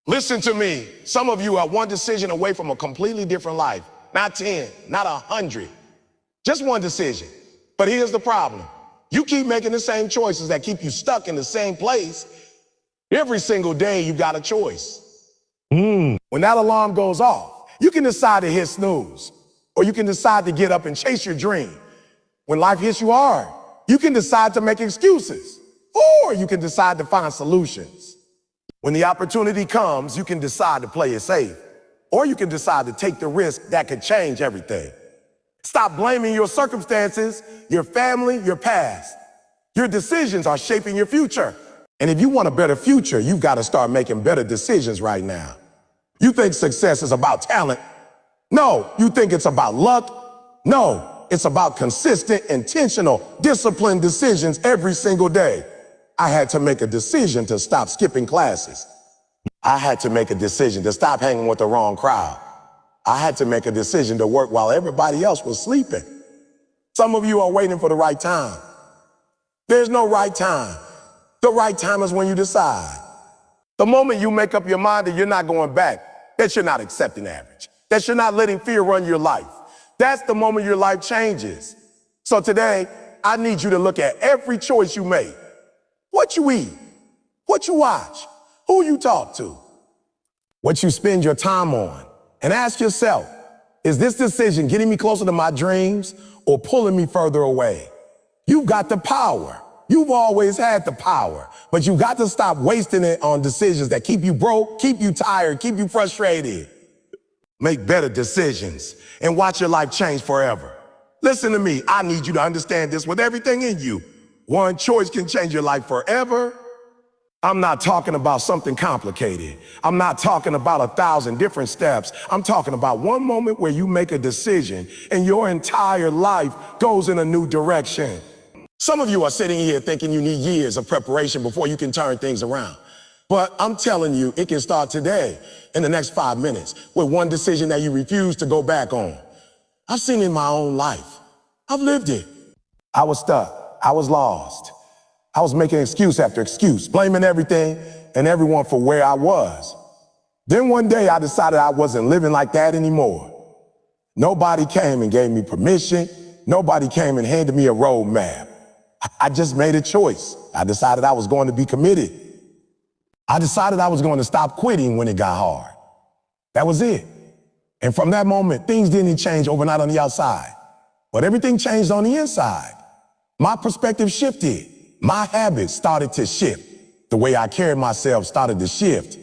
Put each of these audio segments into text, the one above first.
Listen to me. Some of you are one decision away from a completely different life. Not 10, not 100. Just one decision. But here's the problem. You keep making the same choices that keep you stuck in the same place. Every single day you got a choice. When that alarm goes off, you can decide to hit snooze, or you can decide to get up and chase your dream. When life hits you hard, you can decide to make excuses, or you can decide to find solutions. When the opportunity comes, you can decide to play it safe, or you can decide to take the risk that could change everything. Stop blaming your circumstances, your family, your past. Your decisions are shaping your future. And if you want a better future, you've got to start making better decisions right now. You think success is about talent? No. You think it's about luck? No. It's about consistent, intentional, disciplined decisions every single day. I had to make a decision to stop skipping classes. I had to make a decision to stop hanging with the wrong crowd. I had to make a decision to work while everybody else was sleeping. Some of you are waiting for the right time. There's no right time. The right time is when you decide. The moment you make up your mind that you're not going back, that you're not accepting average, that you're not letting fear run your life, that's the moment your life changes. So today, I need you to look at every choice you make. What you eat, what you watch, who you talk to, what you spend your time on. And ask yourself, is this decision getting me closer to my dreams or pulling me further away? You've got the power. You've always had the power, but you got to stop wasting it on decisions that keep you broke, keep you tired, keep you frustrated. Make better decisions and watch your life change forever. Listen to me. I need you to understand this with everything in you. One choice can change your life forever. I'm not talking about something complicated. I'm not talking about 1,000 different steps. I'm talking about one moment where you make a decision and your entire life goes in a new direction. Some of you are sitting here thinking you need years of preparation before you can turn things around. But I'm telling you, it can start today, in the next 5 minutes, with one decision that you refuse to go back on. I've seen it in my own life. I've lived it. I was stuck. I was lost. I was making excuse after excuse, blaming everything and everyone for where I was. Then one day I decided I wasn't living like that anymore. Nobody came and gave me permission. Nobody came and handed me a roadmap. I just made a choice. I decided I was going to be committed. I decided I was going to stop quitting when it got hard. That was it. And from that moment, things didn't change overnight on the outside, but everything changed on the inside. My perspective shifted. My habits started to shift. The way I carried myself started to shift.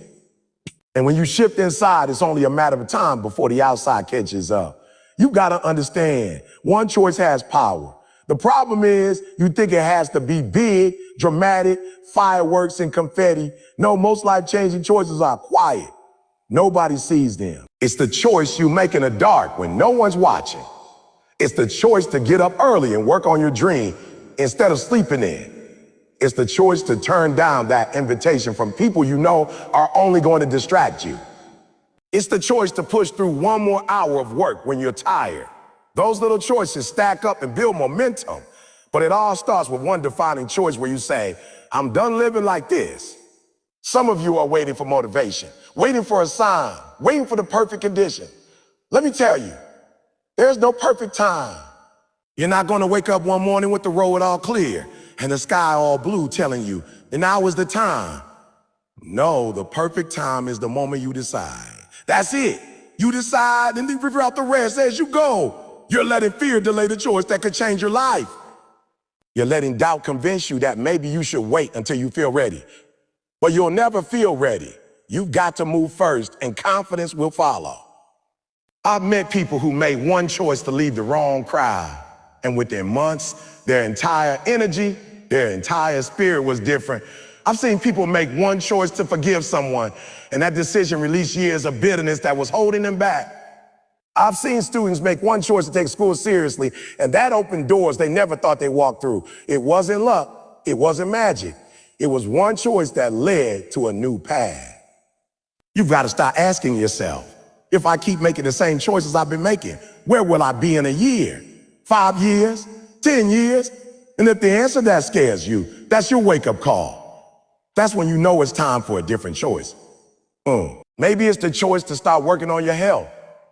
And when you shift inside, it's only a matter of time before the outside catches up. You got to understand, one choice has power. The problem is you think it has to be big, dramatic, fireworks and confetti. No, most life-changing choices are quiet. Nobody sees them. It's the choice you make in the dark when no one's watching. It's the choice to get up early and work on your dream instead of sleeping in. It's the choice to turn down that invitation from people you know are only going to distract you. It's the choice to push through one more hour of work when you're tired. Those little choices stack up and build momentum. But it all starts with one defining choice where you say, I'm done living like this. Some of you are waiting for motivation, waiting for a sign, waiting for the perfect condition. Let me tell you, there's no perfect time. You're not going to wake up one morning with the road all clear and the sky all blue telling you, and now is the time. No, the perfect time is the moment you decide. That's it. You decide and then figure out the rest as you go. You're letting fear delay the choice that could change your life. You're letting doubt convince you that maybe you should wait until you feel ready. But you'll never feel ready. You've got to move first and confidence will follow. I've met people who made one choice to leave the wrong crowd. And within months, their entire energy, their entire spirit was different. I've seen people make one choice to forgive someone, and that decision released years of bitterness that was holding them back. I've seen students make one choice to take school seriously, and that opened doors they never thought they'd walk through. It wasn't luck. It wasn't magic. It was one choice that led to a new path. You've got to start asking yourself, if I keep making the same choices I've been making, where will I be in a year, 5 years, 10 years? And if the answer to that scares you, that's your wake-up call. That's when you know it's time for a different choice. Maybe it's the choice to start working on your health.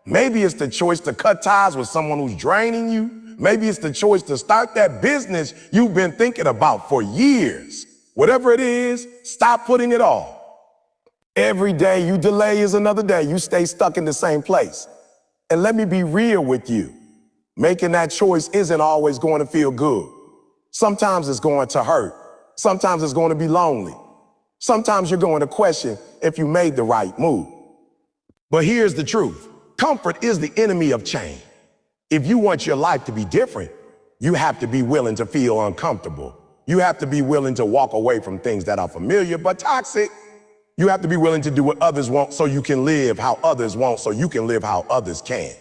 Maybe it's the choice to cut ties with someone who's draining you. Maybe it's the choice to start that business you've been thinking about for years. Whatever it is, stop putting it off. Every day you delay is another day you stay stuck in the same place. And let me be real with you. Making that choice isn't always going to feel good. Sometimes it's going to hurt. Sometimes it's going to be lonely. Sometimes you're going to question if you made the right move. But here's the truth. Comfort is the enemy of change. If you want your life to be different, you have to be willing to feel uncomfortable. You have to be willing to walk away from things that are familiar but toxic. You have to be willing to do what others want so you can live how others want, so you can live how others can.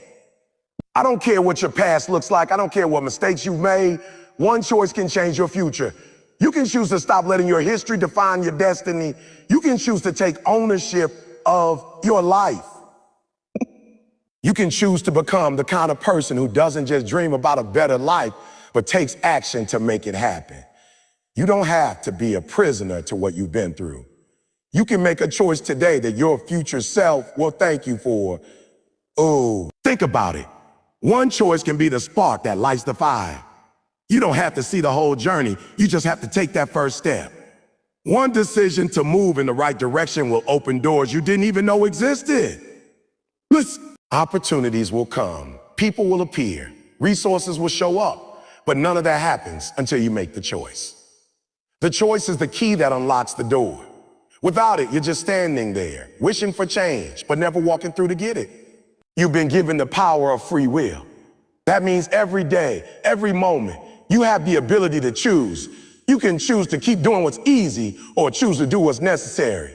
I don't care what your past looks like. I don't care what mistakes you've made. One choice can change your future. You can choose to stop letting your history define your destiny. You can choose to take ownership of your life. You can choose to become the kind of person who doesn't just dream about a better life, but takes action to make it happen. You don't have to be a prisoner to what you've been through. You can make a choice today that your future self will thank you for. Oh, think about it. One choice can be the spark that lights the fire. You don't have to see the whole journey. You just have to take that first step. One decision to move in the right direction will open doors you didn't even know existed. Listen, opportunities will come. People will appear. Resources will show up. But none of that happens until you make the choice. The choice is the key that unlocks the door. Without it, you're just standing there, wishing for change, but never walking through to get it. You've been given the power of free will. That means every day, every moment, you have the ability to choose. You can choose to keep doing what's easy or choose to do what's necessary.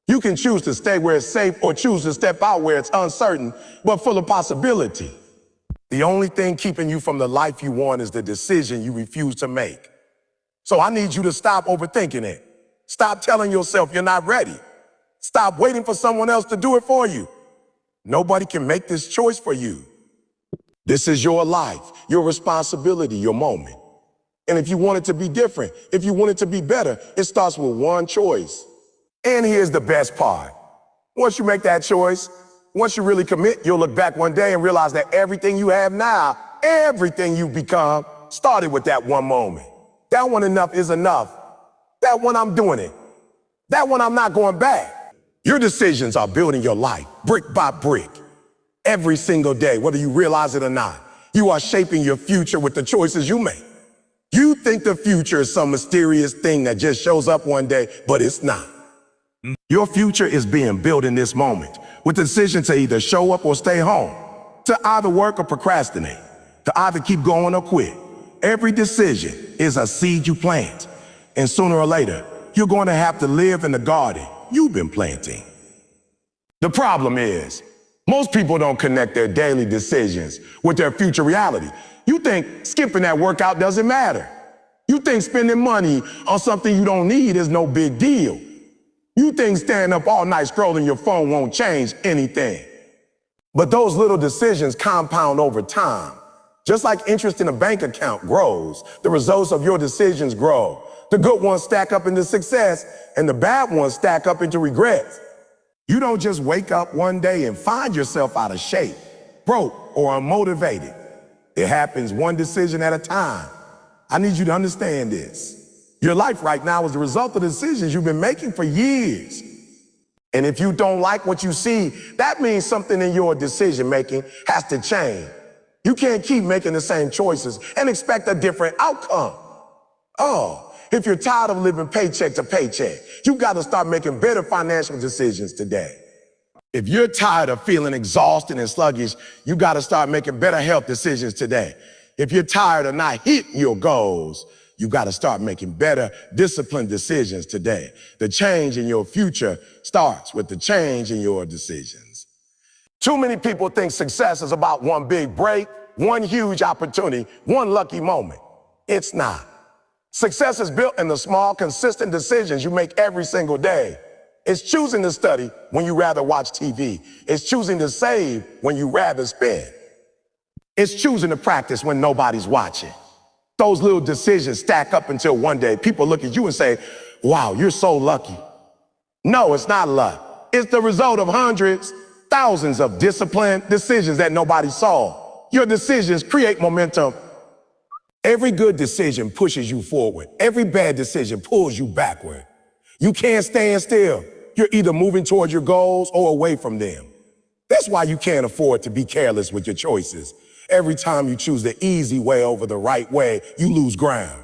You can choose to stay where it's safe or choose to step out where it's uncertain, but full of possibility. The only thing keeping you from the life you want is the decision you refuse to make. So I need you to stop overthinking it. Stop telling yourself you're not ready. Stop waiting for someone else to do it for you. Nobody can make this choice for you. This is your life, your responsibility, your moment. And if you want it to be different, if you want it to be better, it starts with one choice. And here's the best part. Once you make that choice, once you really commit, you'll look back one day and realize that everything you have now, everything you've become, started with that one moment. That one enough is enough. That one I'm doing it. That one I'm not going back. Your decisions are building your life brick by brick. Every single day, whether you realize it or not, you are shaping your future with the choices you make. You think the future is some mysterious thing that just shows up one day, but it's not. Your future is being built in this moment with the decision to either show up or stay home, to either work or procrastinate, to either keep going or quit. Every decision is a seed you plant, and sooner or later, you're going to have to live in the garden you've been planting. The problem is, most people don't connect their daily decisions with their future reality. You think skipping that workout doesn't matter. You think spending money on something you don't need is no big deal. You think staying up all night scrolling your phone won't change anything. But those little decisions compound over time. Just like interest in a bank account grows, the results of your decisions grow. The good ones stack up into success, and the bad ones stack up into regrets. You don't just wake up one day and find yourself out of shape, broke, or unmotivated. It happens one decision at a time. I need you to understand this. Your life right now is the result of the decisions you've been making for years. And if you don't like what you see, that means something in your decision-making has to change. You can't keep making the same choices and expect a different outcome. If you're tired of living paycheck to paycheck, you got to start making better financial decisions today. If you're tired of feeling exhausted and sluggish, you got to start making better health decisions today. If you're tired of not hitting your goals, you got to start making better disciplined decisions today. The change in your future starts with the change in your decisions. Too many people think success is about one big break, one huge opportunity, one lucky moment. It's not. Success is built in the small, consistent decisions you make every single day. It's choosing to study when you rather watch TV. It's choosing to save when you rather spend. It's choosing to practice when nobody's watching. Those little decisions stack up until one day people look at you and say, wow, you're so lucky. No, it's not luck. It's the result of hundreds, thousands of disciplined decisions that nobody saw. Your decisions create momentum. Every good decision pushes you forward. Every bad decision pulls you backward. You can't stand still. You're either moving towards your goals or away from them. That's why you can't afford to be careless with your choices. Every time you choose the easy way over the right way, you lose ground.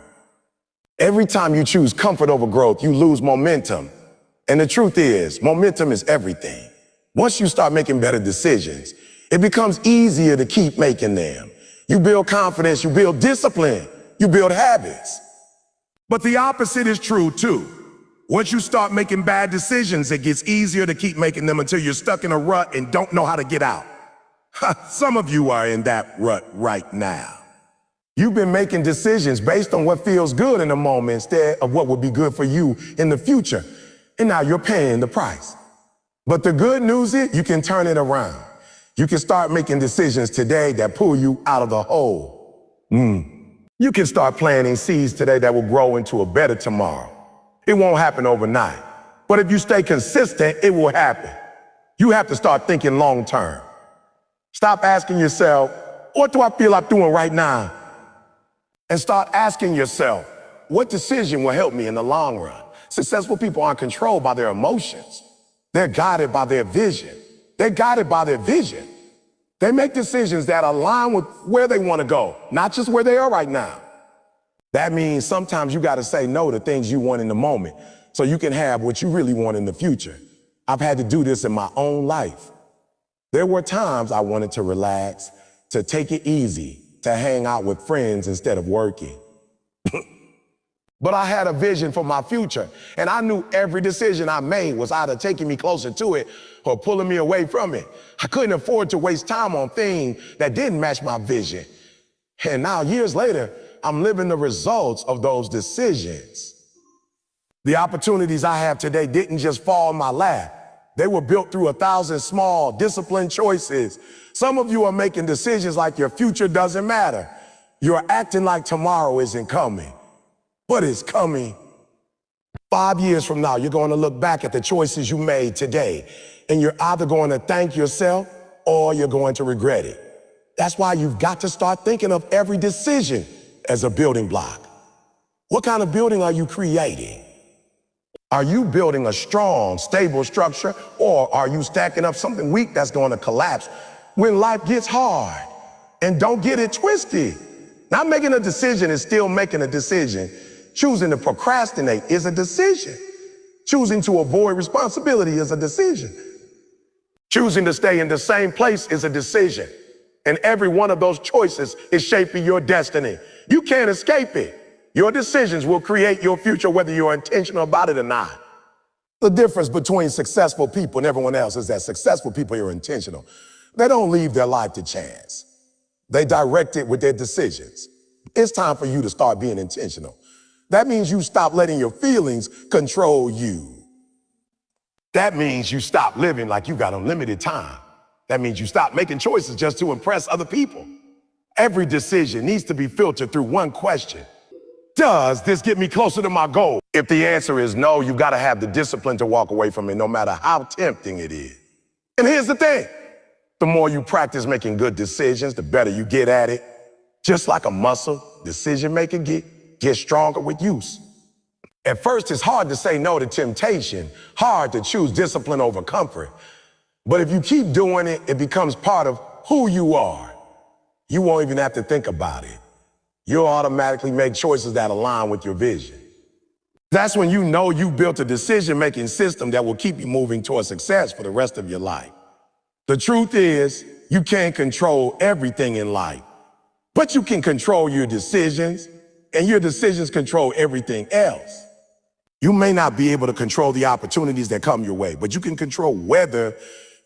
Every time you choose comfort over growth, you lose momentum. And the truth is, momentum is everything. Once you start making better decisions, it becomes easier to keep making them. You build confidence, you build discipline, you build habits. But the opposite is true too. Once you start making bad decisions, it gets easier to keep making them until you're stuck in a rut and don't know how to get out. Some of you are in that rut right now. You've been making decisions based on what feels good in the moment instead of what would be good for you in the future. And now you're paying the price. But the good news is you can turn it around. You can start making decisions today that pull you out of the hole. You can start planting seeds today that will grow into a better tomorrow. It won't happen overnight. But if you stay consistent, it will happen. You have to start thinking long term. Stop asking yourself, what do I feel like doing right now? And start asking yourself, what decision will help me in the long run? Successful people aren't controlled by their emotions. They're guided by their vision. They're guided by their vision. They make decisions that align with where they want to go, not just where they are right now. That means sometimes you got to say no to things you want in the moment so you can have what you really want in the future. I've had to do this in my own life. There were times I wanted to relax, to take it easy, to hang out with friends instead of working. But I had a vision for my future, and I knew every decision I made was either taking me closer to it or pulling me away from it. I couldn't afford to waste time on things that didn't match my vision. And now, years later, I'm living the results of those decisions. The opportunities I have today didn't just fall in my lap. They were built through 1,000 small, disciplined choices. Some of you are making decisions like your future doesn't matter. You're acting like tomorrow isn't coming. But it's coming. 5 years from now, you're going to look back at the choices you made today, and you're either going to thank yourself or you're going to regret it. That's why you've got to start thinking of every decision as a building block. What kind of building are you creating? Are you building a strong, stable structure, or are you stacking up something weak that's going to collapse when life gets hard? And don't get it twisted. Not making a decision is still making a decision. Choosing to procrastinate is a decision. Choosing to avoid responsibility is a decision. Choosing to stay in the same place is a decision. And every one of those choices is shaping your destiny. You can't escape it. Your decisions will create your future whether you're intentional about it or not. The difference between successful people and everyone else is that successful people are intentional. They don't leave their life to chance. They direct it with their decisions. It's time for you to start being intentional. That means you stop letting your feelings control you. That means you stop living like you got unlimited time. That means you stop making choices just to impress other people. Every decision needs to be filtered through one question. Does this get me closer to my goal? If the answer is no, you've got to have the discipline to walk away from it no matter how tempting it is. And here's the thing. The more you practice making good decisions, the better you get at it. Just like a muscle, decision-making gets stronger with use. At first, it's hard to say no to temptation, hard to choose discipline over comfort. But if you keep doing it, it becomes part of who you are. You won't even have to think about it. You'll automatically make choices that align with your vision. That's when you know you built a decision-making system that will keep you moving towards success for the rest of your life. The truth is, you can't control everything in life, but you can control your decisions, and your decisions control everything else. You may not be able to control the opportunities that come your way, but you can control whether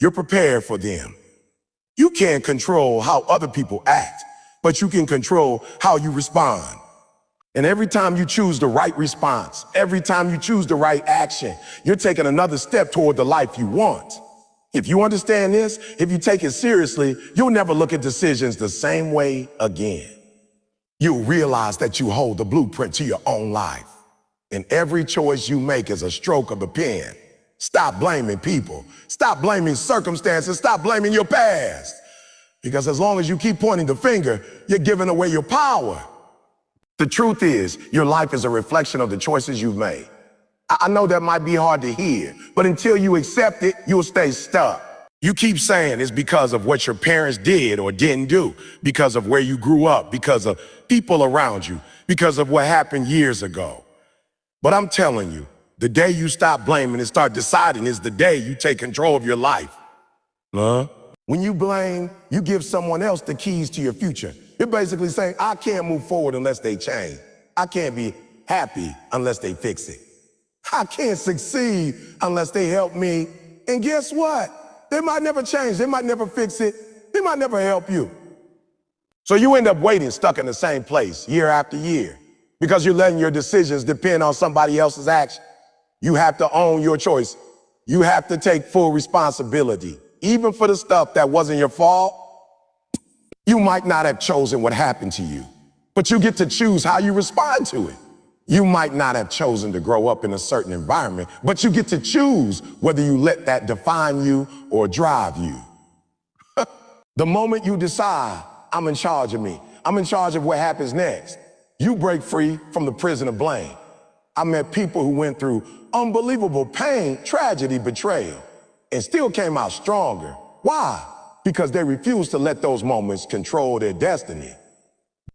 you're prepared for them. You can't control how other people act, but you can control how you respond. And every time you choose the right response, every time you choose the right action, you're taking another step toward the life you want. If you understand this, if you take it seriously, you'll never look at decisions the same way again. You'll realize that you hold the blueprint to your own life. And every choice you make is a stroke of the pen. Stop blaming people. Stop blaming circumstances. Stop blaming your past. Because as long as you keep pointing the finger, you're giving away your power. The truth is, your life is a reflection of the choices you've made. I know that might be hard to hear, but until you accept it, you'll stay stuck. You keep saying it's because of what your parents did or didn't do, because of where you grew up, because of people around you, because of what happened years ago. But I'm telling you, the day you stop blaming and start deciding is the day you take control of your life. When you blame, you give someone else the keys to your future. You're basically saying, I can't move forward unless they change. I can't be happy unless they fix it. I can't succeed unless they help me. And guess what? They might never change. They might never fix it. They might never help you. So you end up waiting, stuck in the same place year after year because you're letting your decisions depend on somebody else's action. You have to own your choice. You have to take full responsibility, even for the stuff that wasn't your fault. You might not have chosen what happened to you, but you get to choose how you respond to it. You might not have chosen to grow up in a certain environment, but you get to choose whether you let that define you or drive you. The moment you decide, I'm in charge of me, I'm in charge of what happens next, you break free from the prison of blame. I met people who went through unbelievable pain, tragedy, betrayal, and still came out stronger. Why? Because they refused to let those moments control their destiny.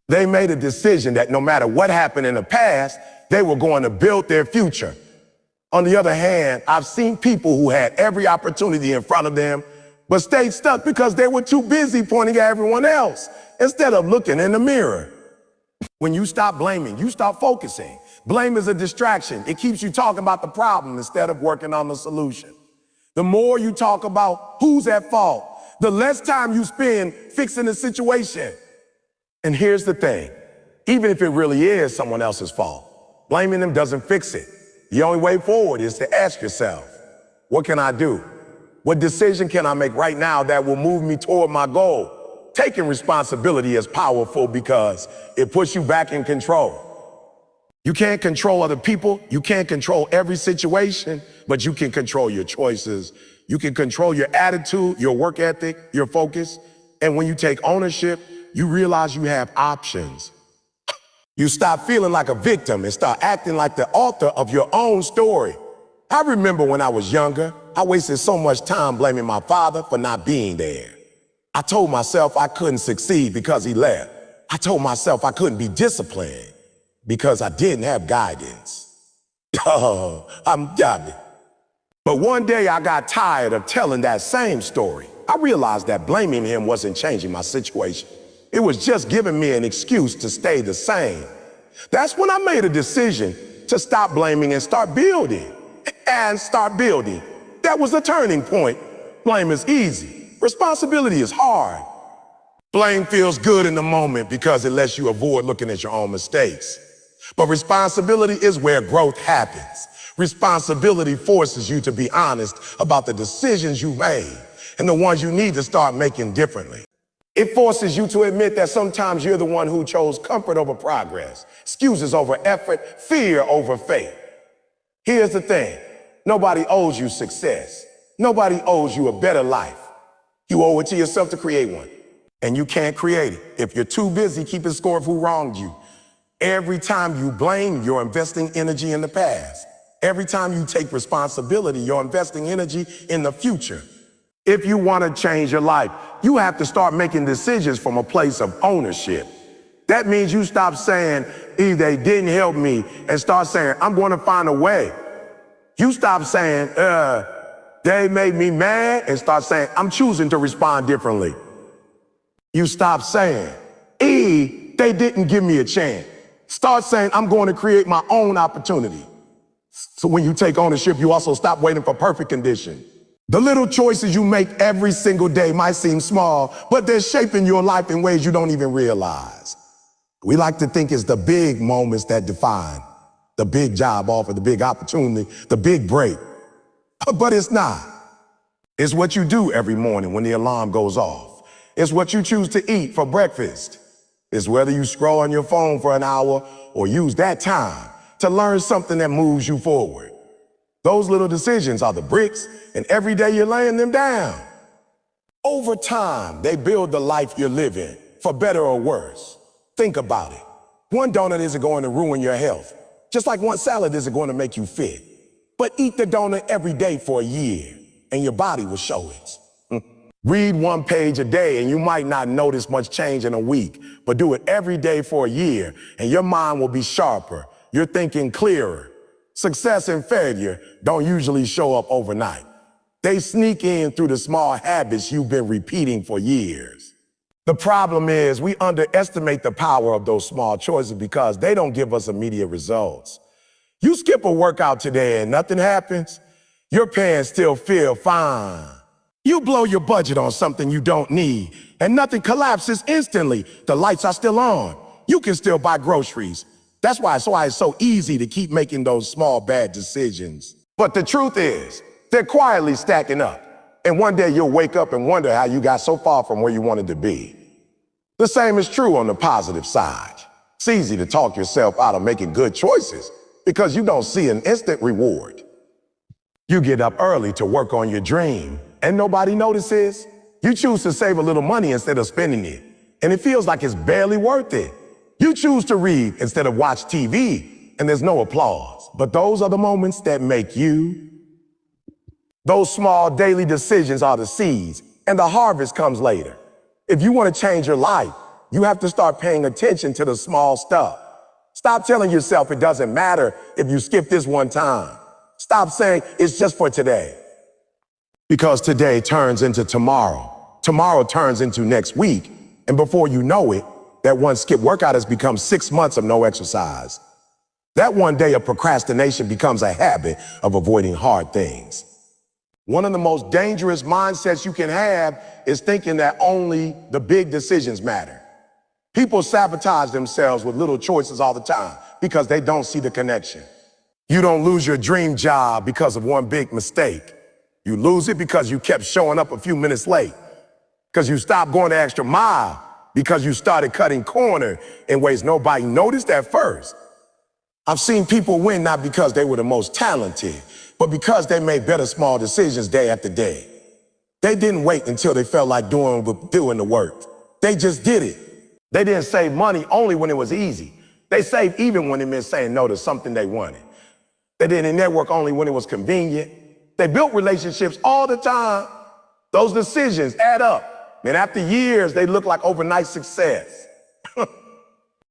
They made a decision that no matter what happened in the past, they were going to build their future. On the other hand, I've seen people who had every opportunity in front of them, but stayed stuck because they were too busy pointing at everyone else instead of looking in the mirror. When you stop blaming, you stop focusing. Blame is a distraction. It keeps you talking about the problem instead of working on the solution. The more you talk about who's at fault, the less time you spend fixing the situation. And here's the thing, even if it really is someone else's fault, blaming them doesn't fix it. The only way forward is to ask yourself, what can I do? What decision can I make right now that will move me toward my goal? Taking responsibility is powerful because it puts you back in control. You can't control other people, you can't control every situation, but you can control your choices. You can control your attitude, your work ethic, your focus. And when you take ownership, you realize you have options. You stop feeling like a victim and start acting like the author of your own story. I remember when I was younger, I wasted so much time blaming my father for not being there. I told myself I couldn't succeed because he left. I told myself I couldn't be disciplined because I didn't have guidance. I'm done. But one day I got tired of telling that same story. I realized that blaming him wasn't changing my situation. It was just giving me an excuse to stay the same. That's when I made a decision to stop blaming and start building. That was the turning point. Blame is easy. Responsibility is hard. Blame feels good in the moment because it lets you avoid looking at your own mistakes. But responsibility is where growth happens. Responsibility forces you to be honest about the decisions you made and the ones you need to start making differently. It forces you to admit that sometimes you're the one who chose comfort over progress, excuses over effort, fear over faith. Here's the thing. Nobody owes you success. Nobody owes you a better life. You owe it to yourself to create one. And you can't create it if you're too busy keeping score of who wronged you. Every time you blame, you're investing energy in the past. Every time you take responsibility, you're investing energy in the future. If you want to change your life, you have to start making decisions from a place of ownership. That means you stop saying, they didn't help me, and start saying, I'm going to find a way. You stop saying, they made me mad, and start saying, I'm choosing to respond differently. You stop saying, they didn't give me a chance. Start saying, I'm going to create my own opportunity. So when you take ownership, you also stop waiting for perfect conditions. The little choices you make every single day might seem small, but they're shaping your life in ways you don't even realize. We like to think it's the big moments that define, the big job offer, the big opportunity, the big break. But it's not. It's what you do every morning when the alarm goes off. It's what you choose to eat for breakfast. It's whether you scroll on your phone for an hour or use that time to learn something that moves you forward. Those little decisions are the bricks, and every day you're laying them down. Over time, they build the life you're living, for better or worse. Think about it. One donut isn't going to ruin your health, just like one salad isn't going to make you fit. But eat the donut every day for a year, and your body will show it. Read one page a day, and you might not notice much change in a week, but do it every day for a year, and your mind will be sharper. You're thinking clearer. Success and failure don't usually show up overnight. They sneak in through the small habits you've been repeating for years. The problem is we underestimate the power of those small choices because they don't give us immediate results. You skip a workout today and nothing happens, your pants still feel fine. You blow your budget on something you don't need and nothing collapses instantly. The lights are still on. You can still buy groceries. That's why it's so easy to keep making those small bad decisions. But the truth is, they're quietly stacking up. And one day you'll wake up and wonder how you got so far from where you wanted to be. The same is true on the positive side. It's easy to talk yourself out of making good choices because you don't see an instant reward. You get up early to work on your dream and nobody notices. You choose to save a little money instead of spending it, and it feels like it's barely worth it. You choose to read instead of watch TV, and there's no applause. But those are the moments that make you. Those small daily decisions are the seeds, and the harvest comes later. If you want to change your life, you have to start paying attention to the small stuff. Stop telling yourself it doesn't matter if you skip this one time. Stop saying it's just for today. Because today turns into tomorrow. Tomorrow turns into next week. And before you know it, that one skip workout has become 6 months of no exercise. That one day of procrastination becomes a habit of avoiding hard things. One of the most dangerous mindsets you can have is thinking that only the big decisions matter. People sabotage themselves with little choices all the time because they don't see the connection. You don't lose your dream job because of one big mistake. You lose it because you kept showing up a few minutes late, because you stopped going the extra mile, because you started cutting corner in ways nobody noticed at first. I've seen people win not because they were the most talented, but because they made better small decisions day after day. They didn't wait until they felt like doing the work. They just did it. They didn't save money only when it was easy. They saved even when it meant saying no to something they wanted. They didn't network only when it was convenient. They built relationships all the time. Those decisions add up. And after years, they look like overnight success.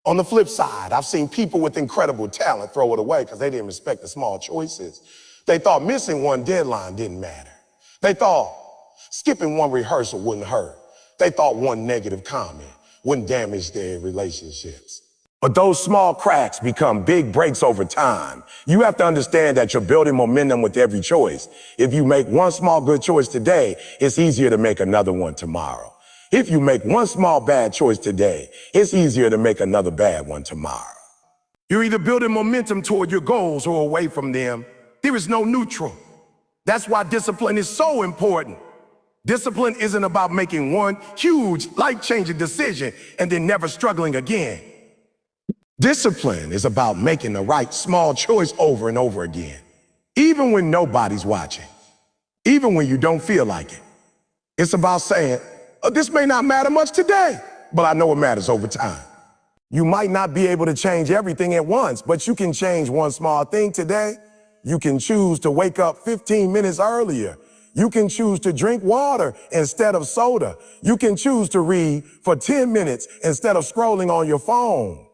On the flip side, I've seen people with incredible talent throw it away because they didn't respect the small choices. They thought missing one deadline didn't matter. They thought skipping one rehearsal wouldn't hurt. They thought one negative comment wouldn't damage their relationships. But those small cracks become big breaks over time. You have to understand that you're building momentum with every choice. If you make one small good choice today, it's easier to make another one tomorrow. If you make one small bad choice today, it's easier to make another bad one tomorrow. You're either building momentum toward your goals or away from them. There is no neutral. That's why discipline is so important. Discipline isn't about making one huge, life-changing decision and then never struggling again. Discipline is about making the right small choice over and over again, even when nobody's watching, even when you don't feel like it. It's about saying, this may not matter much today, but I know it matters over time. You might not be able to change everything at once, but you can change one small thing today. You can choose to wake up 15 minutes earlier. You can choose to drink water instead of soda. You can choose to read for 10 minutes instead of scrolling on your phone.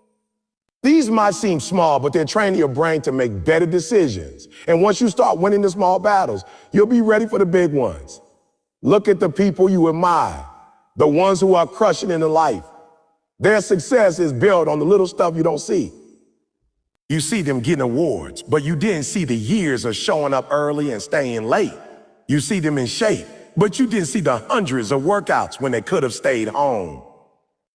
These might seem small, but they're training your brain to make better decisions. And once you start winning the small battles, you'll be ready for the big ones. Look at the people you admire, the ones who are crushing in life. Their success is built on the little stuff you don't see. You see them getting awards, but you didn't see the years of showing up early and staying late. You see them in shape, but you didn't see the hundreds of workouts when they could have stayed home.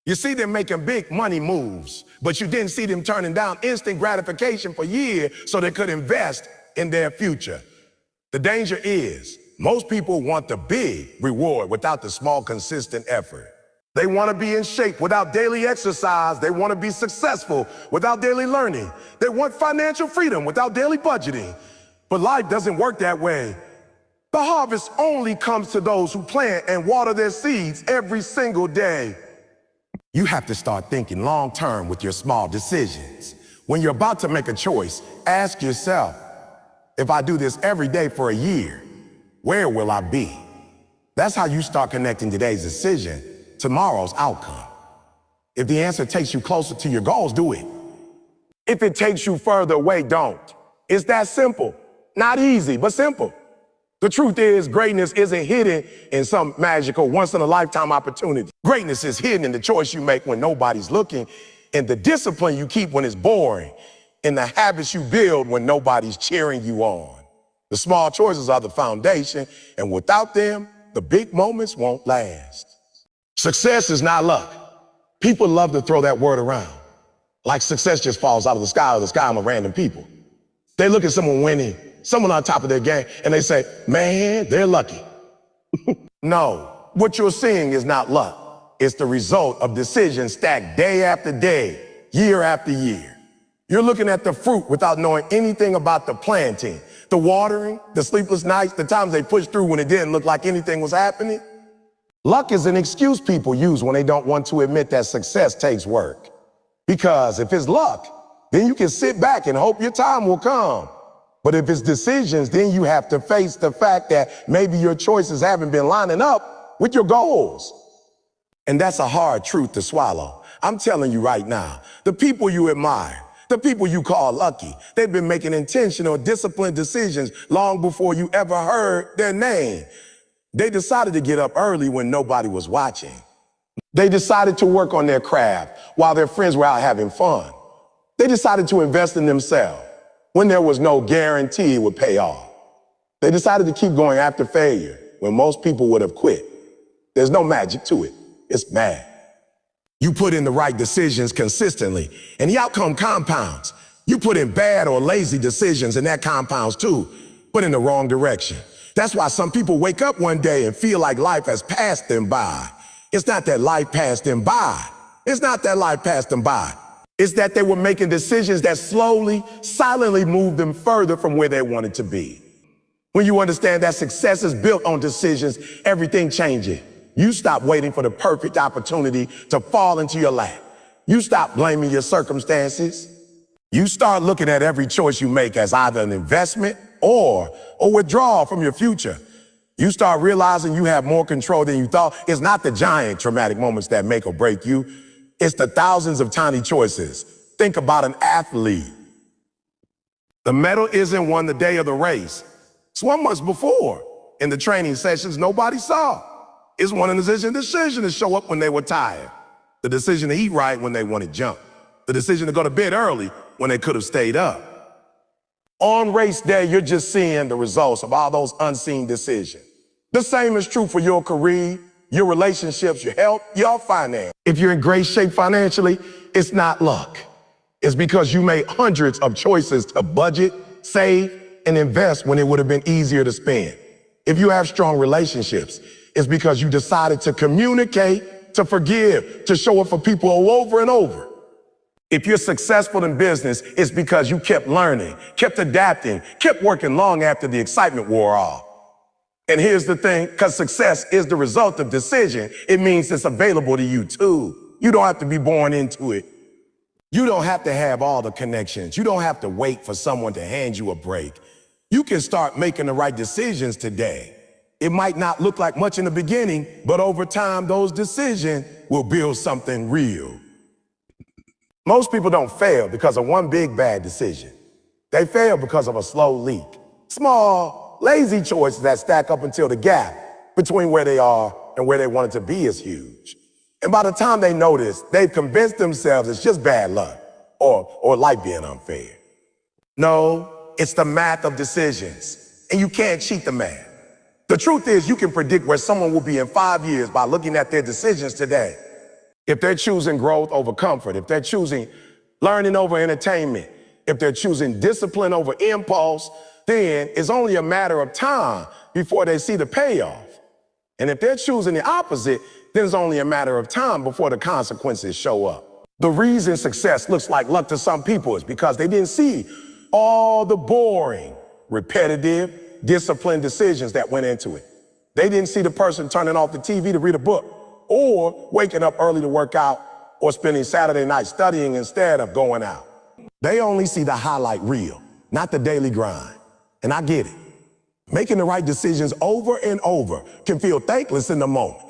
You see them making big money moves, but you didn't see them turning down instant gratification for years so they could invest in their future. The danger is, most people want the big reward without the small, consistent effort. They want to be in shape without daily exercise. They want to be successful without daily learning. They want financial freedom without daily budgeting. But life doesn't work that way. The harvest only comes to those who plant and water their seeds every single day. You have to start thinking long term with your small decisions. When you're about to make a choice, ask yourself, if I do this every day for a year, where will I be? That's how you start connecting today's decision to tomorrow's outcome. If the answer takes you closer to your goals, do it. If it takes you further away, don't. It's that simple. Not easy, but simple. The truth is, greatness isn't hidden in some magical once-in-a-lifetime opportunity. Greatness is hidden in the choice you make when nobody's looking, in the discipline you keep when it's boring, in the habits you build when nobody's cheering you on. The small choices are the foundation, and without them, the big moments won't last. Success is not luck. People love to throw that word around, like success just falls out of the sky on random people. They look at someone winning, someone on top of their game, and they say, man, they're lucky. No, what you're seeing is not luck. It's the result of decisions stacked day after day, year after year. You're looking at the fruit without knowing anything about the planting, the watering, the sleepless nights, the times they pushed through when it didn't look like anything was happening. Luck is an excuse people use when they don't want to admit that success takes work. Because if it's luck, then you can sit back and hope your time will come. But if it's decisions, then you have to face the fact that maybe your choices haven't been lining up with your goals. And that's a hard truth to swallow. I'm telling you right now, the people you admire, the people you call lucky, they've been making intentional, disciplined decisions long before you ever heard their name. They decided to get up early when nobody was watching. They decided to work on their craft while their friends were out having fun. They decided to invest in themselves when there was no guarantee it would pay off. They decided to keep going after failure when most people would have quit. There's no magic to it. It's math. You put in the right decisions consistently, and the outcome compounds. You put in bad or lazy decisions, and that compounds too, but in the wrong direction. That's why some people wake up one day and feel like life has passed them by. It's not that life passed them by. It's not that life passed them by. It's that they were making decisions that slowly, silently moved them further from where they wanted to be. When you understand that success is built on decisions, everything changes. You stop waiting for the perfect opportunity to fall into your lap. You stop blaming your circumstances. You start looking at every choice you make as either an investment or a withdrawal from your future. You start realizing you have more control than you thought. It's not the giant traumatic moments that make or break you. It's the thousands of tiny choices. Think about an athlete. The medal isn't won the day of the race. It's won months before. In the training sessions, nobody saw. It's won in the decision to show up when they were tired. The decision to eat right when they wanted junk. The decision to go to bed early when they could have stayed up. On race day, you're just seeing the results of all those unseen decisions. The same is true for your career, your relationships, your health, your finance. If you're in great shape financially, it's not luck. It's because you made hundreds of choices to budget, save, and invest when it would have been easier to spend. If you have strong relationships, it's because you decided to communicate, to forgive, to show up for people over and over. If you're successful in business, it's because you kept learning, kept adapting, kept working long after the excitement wore off. And here's the thing, because success is the result of decision, it means it's available to you too. You don't have to be born into it. You don't have to have all the connections. You don't have to wait for someone to hand you a break. You can start making the right decisions today. It might not look like much in the beginning, but over time, those decisions will build something real. Most people don't fail because of one big bad decision. They fail because of a slow leak. Small, lazy choices that stack up until the gap between where they are and where they wanted to be is huge. And by the time they notice, they've convinced themselves it's just bad luck or life being unfair. No, it's the math of decisions, and you can't cheat the math. The truth is you can predict where someone will be in 5 years by looking at their decisions today. If they're choosing growth over comfort, if they're choosing learning over entertainment, if they're choosing discipline over impulse, then it's only a matter of time before they see the payoff. And if they're choosing the opposite, then it's only a matter of time before the consequences show up. The reason success looks like luck to some people is because they didn't see all the boring, repetitive, disciplined decisions that went into it. They didn't see the person turning off the TV to read a book or waking up early to work out or spending Saturday night studying instead of going out. They only see the highlight reel, not the daily grind. And I get it. Making the right decisions over and over can feel thankless in the moment.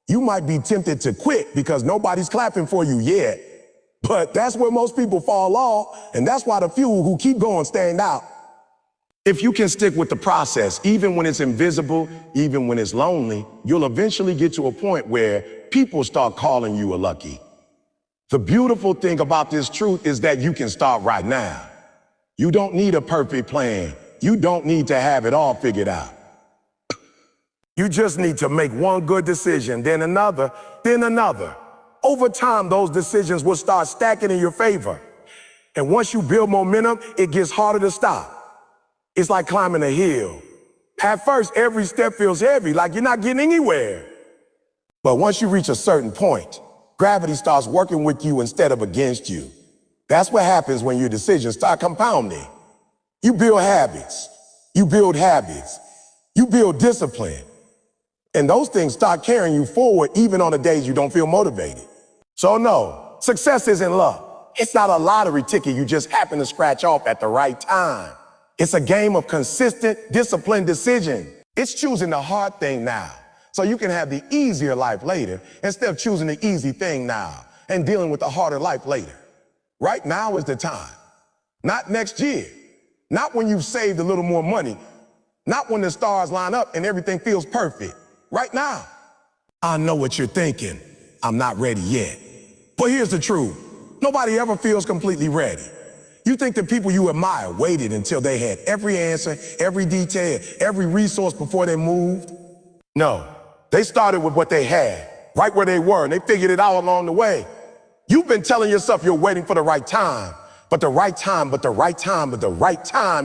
You might be tempted to quit because nobody's clapping for you yet, but that's where most people fall off, and that's why the few who keep going stand out. If you can stick with the process, even when it's invisible, even when it's lonely, you'll eventually get to a point where people start calling you a lucky. The beautiful thing about this truth is that you can start right now. You don't need a perfect plan. You don't need to have it all figured out. You just need to make one good decision, then another, then another. Over time, those decisions will start stacking in your favor. And once you build momentum, it gets harder to stop. It's like climbing a hill. At first, every step feels heavy, like you're not getting anywhere. But once you reach a certain point, gravity starts working with you instead of against you. That's what happens when your decisions start compounding. You build habits. You build habits. You build discipline. And those things start carrying you forward even on the days you don't feel motivated. So no, success isn't luck. It's not a lottery ticket you just happen to scratch off at the right time. It's a game of consistent, disciplined decision. It's choosing the hard thing now so you can have the easier life later instead of choosing the easy thing now and dealing with the harder life later. Right now is the time. Not next year. Not when you've saved a little more money. Not when the stars line up and everything feels perfect. Right now. I know what you're thinking. I'm not ready yet. But here's the truth. Nobody ever feels completely ready. You think the people you admire waited until they had every answer, every detail, every resource before they moved? No. They started with what they had, right where they were, and they figured it out along the way. You've been telling yourself you're waiting for the right time, but the right time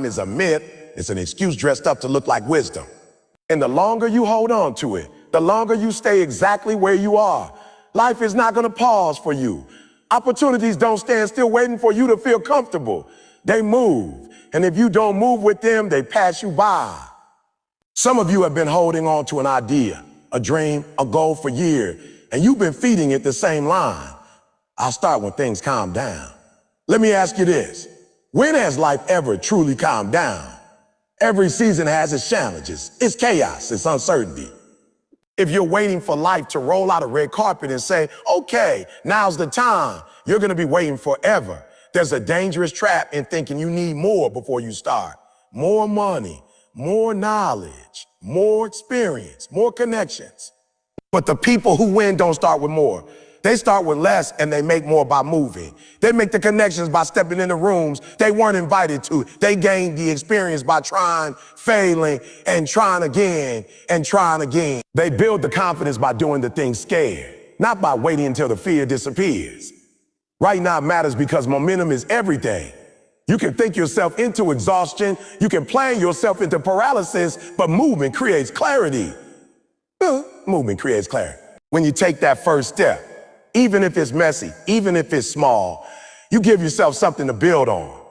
is a myth. It's an excuse dressed up to look like wisdom. And the longer you hold on to it, the longer you stay exactly where you are. Life is not gonna pause for you. Opportunities don't stand still waiting for you to feel comfortable. They move. And if you don't move with them, they pass you by. Some of you have been holding on to an idea, a dream, a goal for years, and you've been feeding it the same line. I'll start when things calm down. Let me ask you this. When has life ever truly calmed down? Every season has its challenges, its chaos, its uncertainty. If you're waiting for life to roll out a red carpet and say, okay, now's the time, you're gonna be waiting forever. There's a dangerous trap in thinking you need more before you start. More money, more knowledge, more experience, more connections. But the people who win don't start with more. They start with less and they make more by moving. They make the connections by stepping into rooms they weren't invited to. They gain the experience by trying, failing, and trying again, and trying again. They build the confidence by doing the things scared, not by waiting until the fear disappears. Right now matters because momentum is everything. You can think yourself into exhaustion, you can plan yourself into paralysis, but movement creates clarity. Movement creates clarity. When you take that first step, even if it's messy, even if it's small, you give yourself something to build on.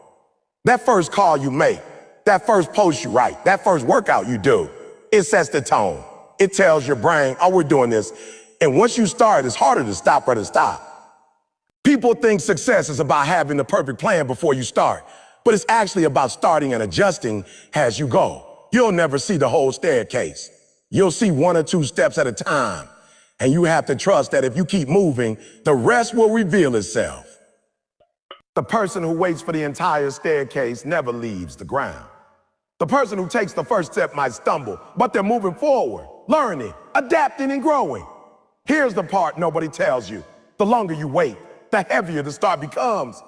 That first call you make, that first post you write, that first workout you do, it sets the tone. It tells your brain, oh, we're doing this. And once you start, it's harder to stop or to stop. People think success is about having the perfect plan before you start, but it's actually about starting and adjusting as you go. You'll never see the whole staircase. You'll see one or two steps at a time. And you have to trust that if you keep moving, the rest will reveal itself. The person who waits for the entire staircase never leaves the ground. The person who takes the first step might stumble, but they're moving forward, learning, adapting, and growing. Here's the part nobody tells you. The longer you wait, the heavier the start becomes.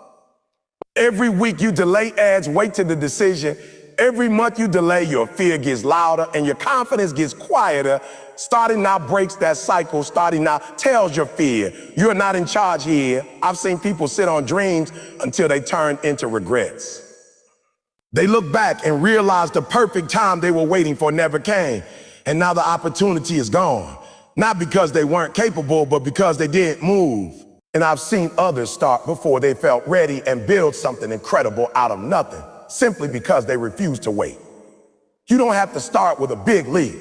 Every week you delay adds weight to the decision. Every month you delay, your fear gets louder and your confidence gets quieter. Starting now breaks that cycle. Starting now tells your fear, you're not in charge here. I've seen people sit on dreams until they turn into regrets. They look back and realize the perfect time they were waiting for never came. And now the opportunity is gone. Not because they weren't capable, but because they didn't move. And I've seen others start before they felt ready and build something incredible out of nothing, simply because they refused to wait. You don't have to start with a big leap.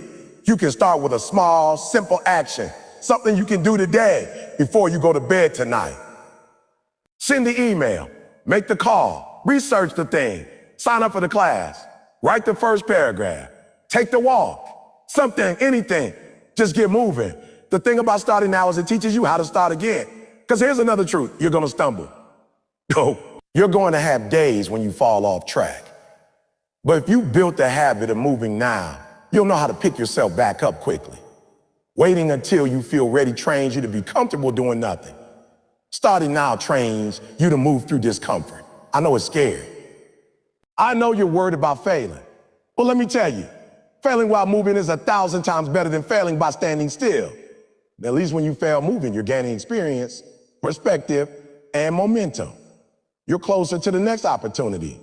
You can start with a small, simple action, something you can do today before you go to bed tonight. Send the email, make the call, research the thing, sign up for the class, write the first paragraph, take the walk, something, anything. Just get moving. The thing about starting now is it teaches you how to start again. Because here's another truth, you're gonna stumble. You're going to have days when you fall off track. But if you built the habit of moving now, you'll know how to pick yourself back up quickly. Waiting until you feel ready trains you to be comfortable doing nothing. Starting now trains you to move through discomfort. I know it's scary. I know you're worried about failing. Well, let me tell you, failing while moving is 1,000 times better than failing by standing still. At least when you fail moving, you're gaining experience, perspective, and momentum. You're closer to the next opportunity.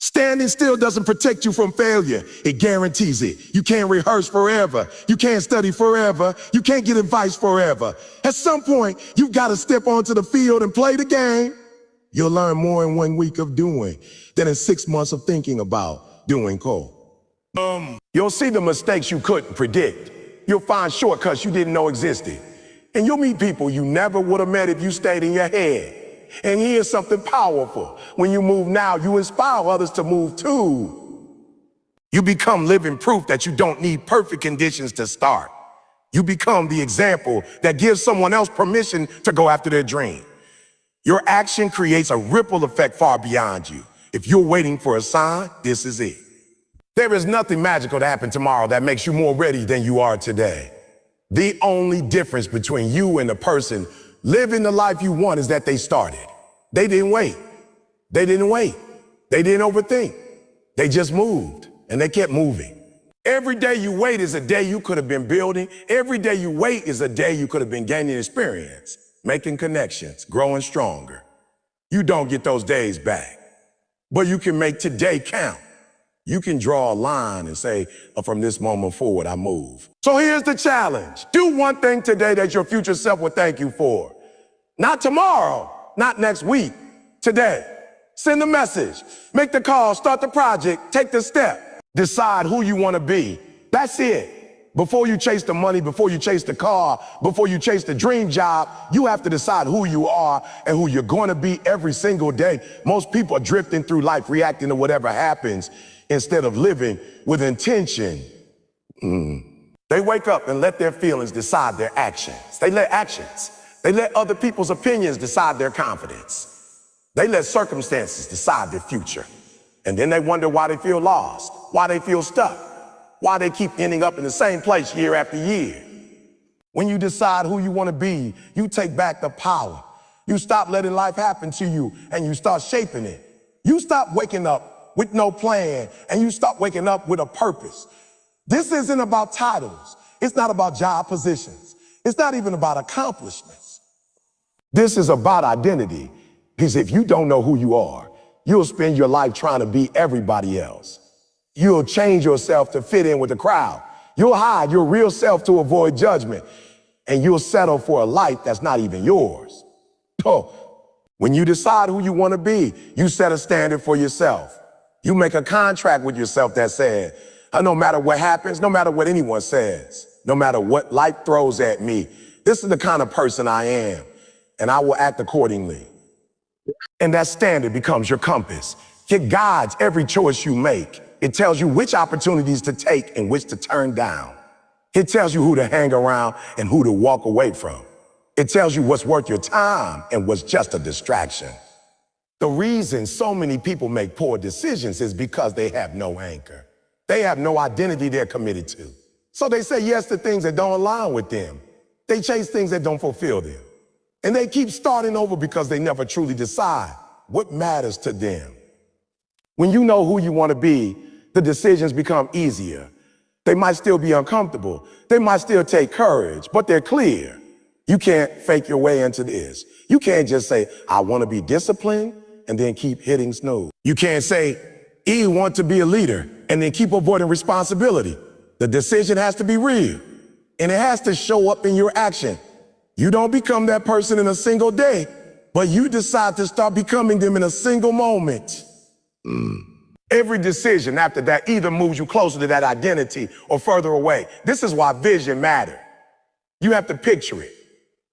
Standing still doesn't protect you from failure. It guarantees it. You can't rehearse forever. You can't study forever. You can't get advice forever. At some point, you've got to step onto the field and play the game. You'll learn more in 1 week of doing than in 6 months of thinking about doing. You'll see the mistakes you couldn't predict. You'll find shortcuts you didn't know existed. And you'll meet people you never would have met if you stayed in your head. And here's something powerful. When you move now, you inspire others to move too. You become living proof that you don't need perfect conditions to start. You become the example that gives someone else permission to go after their dream. Your action creates a ripple effect far beyond you. If you're waiting for a sign, this is it. There is nothing magical to happen tomorrow that makes you more ready than you are today. The only difference between you and the person living the life you want is that they started. They didn't wait. They didn't wait. They didn't overthink. They just moved, and they kept moving. Every day you wait is a day you could have been building. Every day you wait is a day you could have been gaining experience, making connections, growing stronger. You don't get those days back, but you can make today count. You can draw a line and say, from this moment forward, I move. So here's the challenge. Do one thing today that your future self will thank you for. Not tomorrow, not next week, today. Send the message, make the call, start the project, take the step. Decide who you want to be. That's it. Before you chase the money, before you chase the car, before you chase the dream job, you have to decide who you are and who you're going to be every single day. Most people are drifting through life, reacting to whatever happens instead of living with intention. They wake up and let their feelings decide their actions. They let other people's opinions decide their confidence. They let circumstances decide their future. And then they wonder why they feel lost, why they feel stuck, why they keep ending up in the same place year after year. When you decide who you want to be, you take back the power. You stop letting life happen to you and you start shaping it. You stop waking up with no plan and you stop waking up with a purpose. This isn't about titles. It's not about job positions. It's not even about accomplishments. This is about identity, because if you don't know who you are, you'll spend your life trying to be everybody else. You'll change yourself to fit in with the crowd. You'll hide your real self to avoid judgment, and you'll settle for a life that's not even yours. When you decide who you want to be, you set a standard for yourself. You make a contract with yourself that says, no matter what happens, no matter what anyone says, no matter what life throws at me, this is the kind of person I am. And I will act accordingly. And that standard becomes your compass. It guides every choice you make. It tells you which opportunities to take and which to turn down. It tells you who to hang around and who to walk away from. It tells you what's worth your time and what's just a distraction. The reason so many people make poor decisions is because they have no anchor. They have no identity they're committed to. So they say yes to things that don't align with them. They chase things that don't fulfill them. And they keep starting over because they never truly decide what matters to them. When you know who you want to be, the decisions become easier. They might still be uncomfortable. They might still take courage, but they're clear. You can't fake your way into this. You can't just say, I want to be disciplined, and then keep hitting snooze. You can't say, I want to be a leader, and then keep avoiding responsibility. The decision has to be real, and it has to show up in your action. You don't become that person in a single day, but you decide to start becoming them in a single moment. Every decision after that either moves you closer to that identity or further away. This is why vision matters. You have to picture it.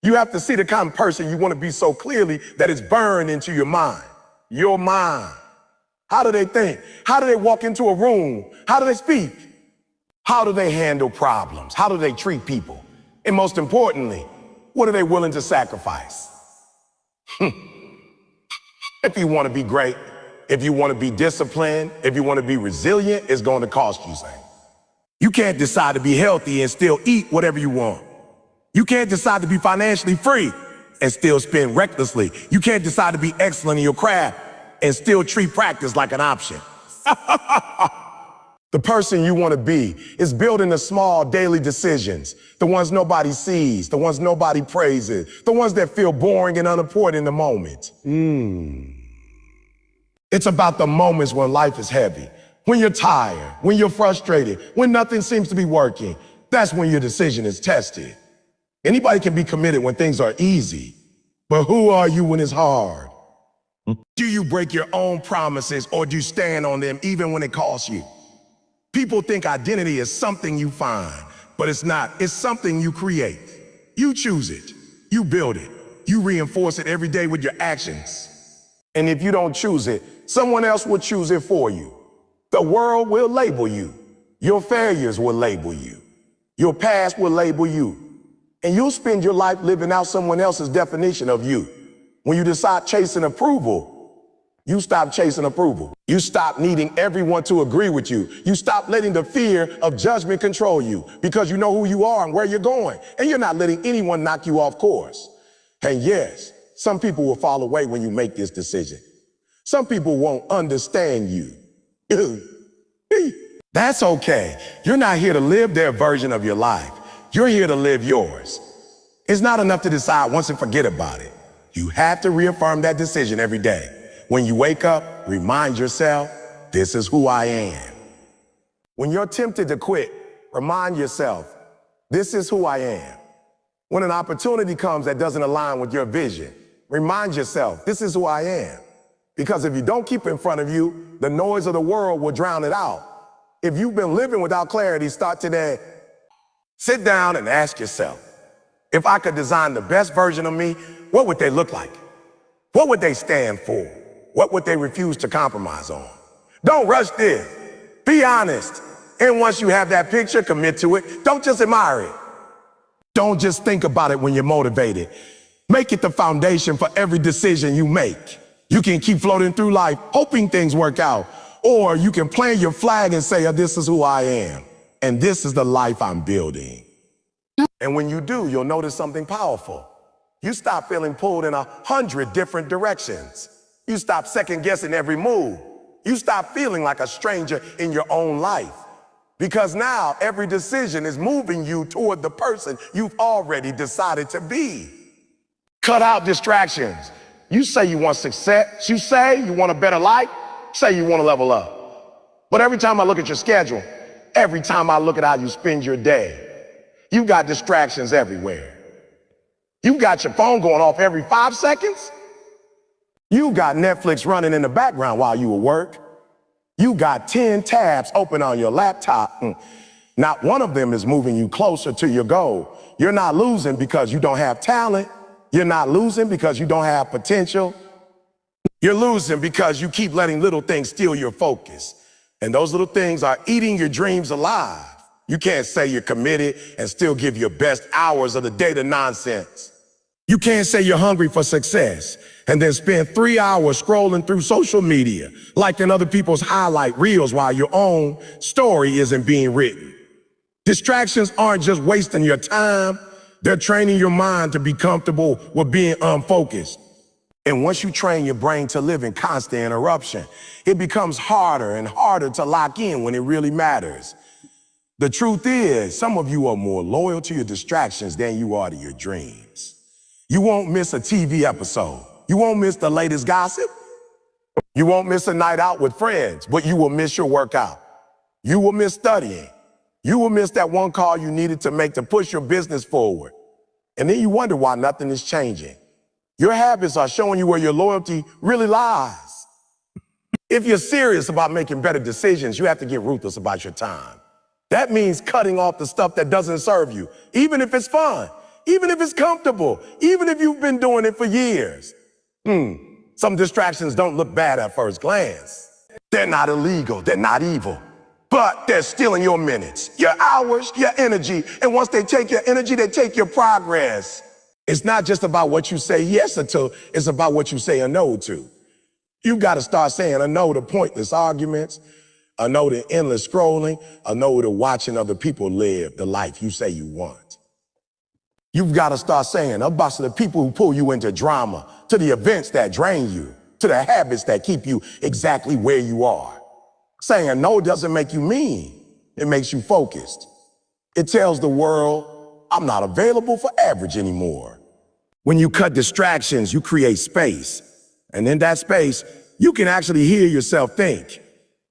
You have to see the kind of person you want to be so clearly that it's burned into your mind. Your mind. How do they think? How do they walk into a room? How do they speak? How do they handle problems? How do they treat people? And most importantly, what are they willing to sacrifice? If you want to be great, if you want to be disciplined, if you want to be resilient, it's going to cost you something. You can't decide to be healthy and still eat whatever you want. You can't decide to be financially free and still spend recklessly. You can't decide to be excellent in your craft and still treat practice like an option. The person you want to be is building the small daily decisions, the ones nobody sees, the ones nobody praises, the ones that feel boring and unimportant in the moment. It's about the moments when life is heavy, when you're tired, when you're frustrated, when nothing seems to be working. That's when your decision is tested. Anybody can be committed when things are easy, but who are you when it's hard? Do you break your own promises or do you stand on them even when it costs you? People think identity is something you find, but it's not. It's something you create. You choose it. You build it. You reinforce it every day with your actions. And if you don't choose it, someone else will choose it for you. The world will label you. Your failures will label you. Your past will label you. And you'll spend your life living out someone else's definition of you. When you decide chasing approval, you stop chasing approval. You stop needing everyone to agree with you. You stop letting the fear of judgment control you because you know who you are and where you're going. And you're not letting anyone knock you off course. And yes, some people will fall away when you make this decision. Some people won't understand you. That's okay. You're not here to live their version of your life. You're here to live yours. It's not enough to decide once and forget about it. You have to reaffirm that decision every day. When you wake up, remind yourself, this is who I am. When you're tempted to quit, remind yourself, this is who I am. When an opportunity comes that doesn't align with your vision, remind yourself, this is who I am. Because if you don't keep it in front of you, the noise of the world will drown it out. If you've been living without clarity, start today. Sit down and ask yourself, if I could design the best version of me, what would they look like? What would they stand for? What would they refuse to compromise on? Don't rush this. Be honest. And once you have that picture, commit to it. Don't just admire it. Don't just think about it when you're motivated. Make it the foundation for every decision you make. You can keep floating through life, hoping things work out. Or you can plant your flag and say, this is who I am. And this is the life I'm building. And when you do, you'll notice something powerful. You stop feeling pulled in 100 different directions. You stop second guessing every move. You stop feeling like a stranger in your own life. Because now every decision is moving you toward the person you've already decided to be. Cut out distractions. You say you want success. You say you want a better life. Say you want to level up. But every time I look at your schedule, every time I look at how you spend your day, you've got distractions everywhere. You've got your phone going off every 5 seconds. You got Netflix running in the background while you at work. You got 10 tabs open on your laptop. Not one of them is moving you closer to your goal. You're not losing because you don't have talent. You're not losing because you don't have potential. You're losing because you keep letting little things steal your focus. And those little things are eating your dreams alive. You can't say you're committed and still give your best hours of the day to nonsense. You can't say you're hungry for success and then spend 3 hours scrolling through social media, liking other people's highlight reels while your own story isn't being written. Distractions aren't just wasting your time. They're training your mind to be comfortable with being unfocused. And once you train your brain to live in constant interruption, it becomes harder and harder to lock in when it really matters. The truth is, some of you are more loyal to your distractions than you are to your dreams. You won't miss a TV episode. You won't miss the latest gossip. You won't miss a night out with friends, but you will miss your workout. You will miss studying. You will miss that one call you needed to make to push your business forward. And then you wonder why nothing is changing. Your habits are showing you where your loyalty really lies. If you're serious about making better decisions, you have to get ruthless about your time. That means cutting off the stuff that doesn't serve you, even if it's fun, even if it's comfortable, even if you've been doing it for years. Some distractions don't look bad at first glance. They're not illegal, they're not evil, but they're stealing your minutes, your hours, your energy. And once they take your energy, they take your progress. It's not just about what you say yes to, it's about what you say a no to. You got to start saying a no to pointless arguments, a no to endless scrolling, a no to watching other people live the life you say you want. You've got to start saying a bust to the people who pull you into drama, to the events that drain you, to the habits that keep you exactly where you are. Saying no doesn't make you mean. It makes you focused. It tells the world, I'm not available for average anymore. When you cut distractions, you create space. And in that space, you can actually hear yourself think.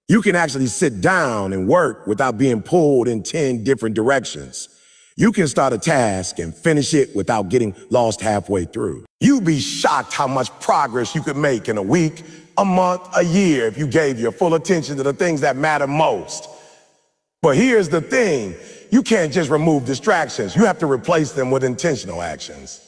You can actually sit down and work without being pulled in 10 different directions. You can start a task and finish it without getting lost halfway through. You'd be shocked how much progress you could make in a week, a month, a year if you gave your full attention to the things that matter most. But here's the thing, you can't just remove distractions. You have to replace them with intentional actions.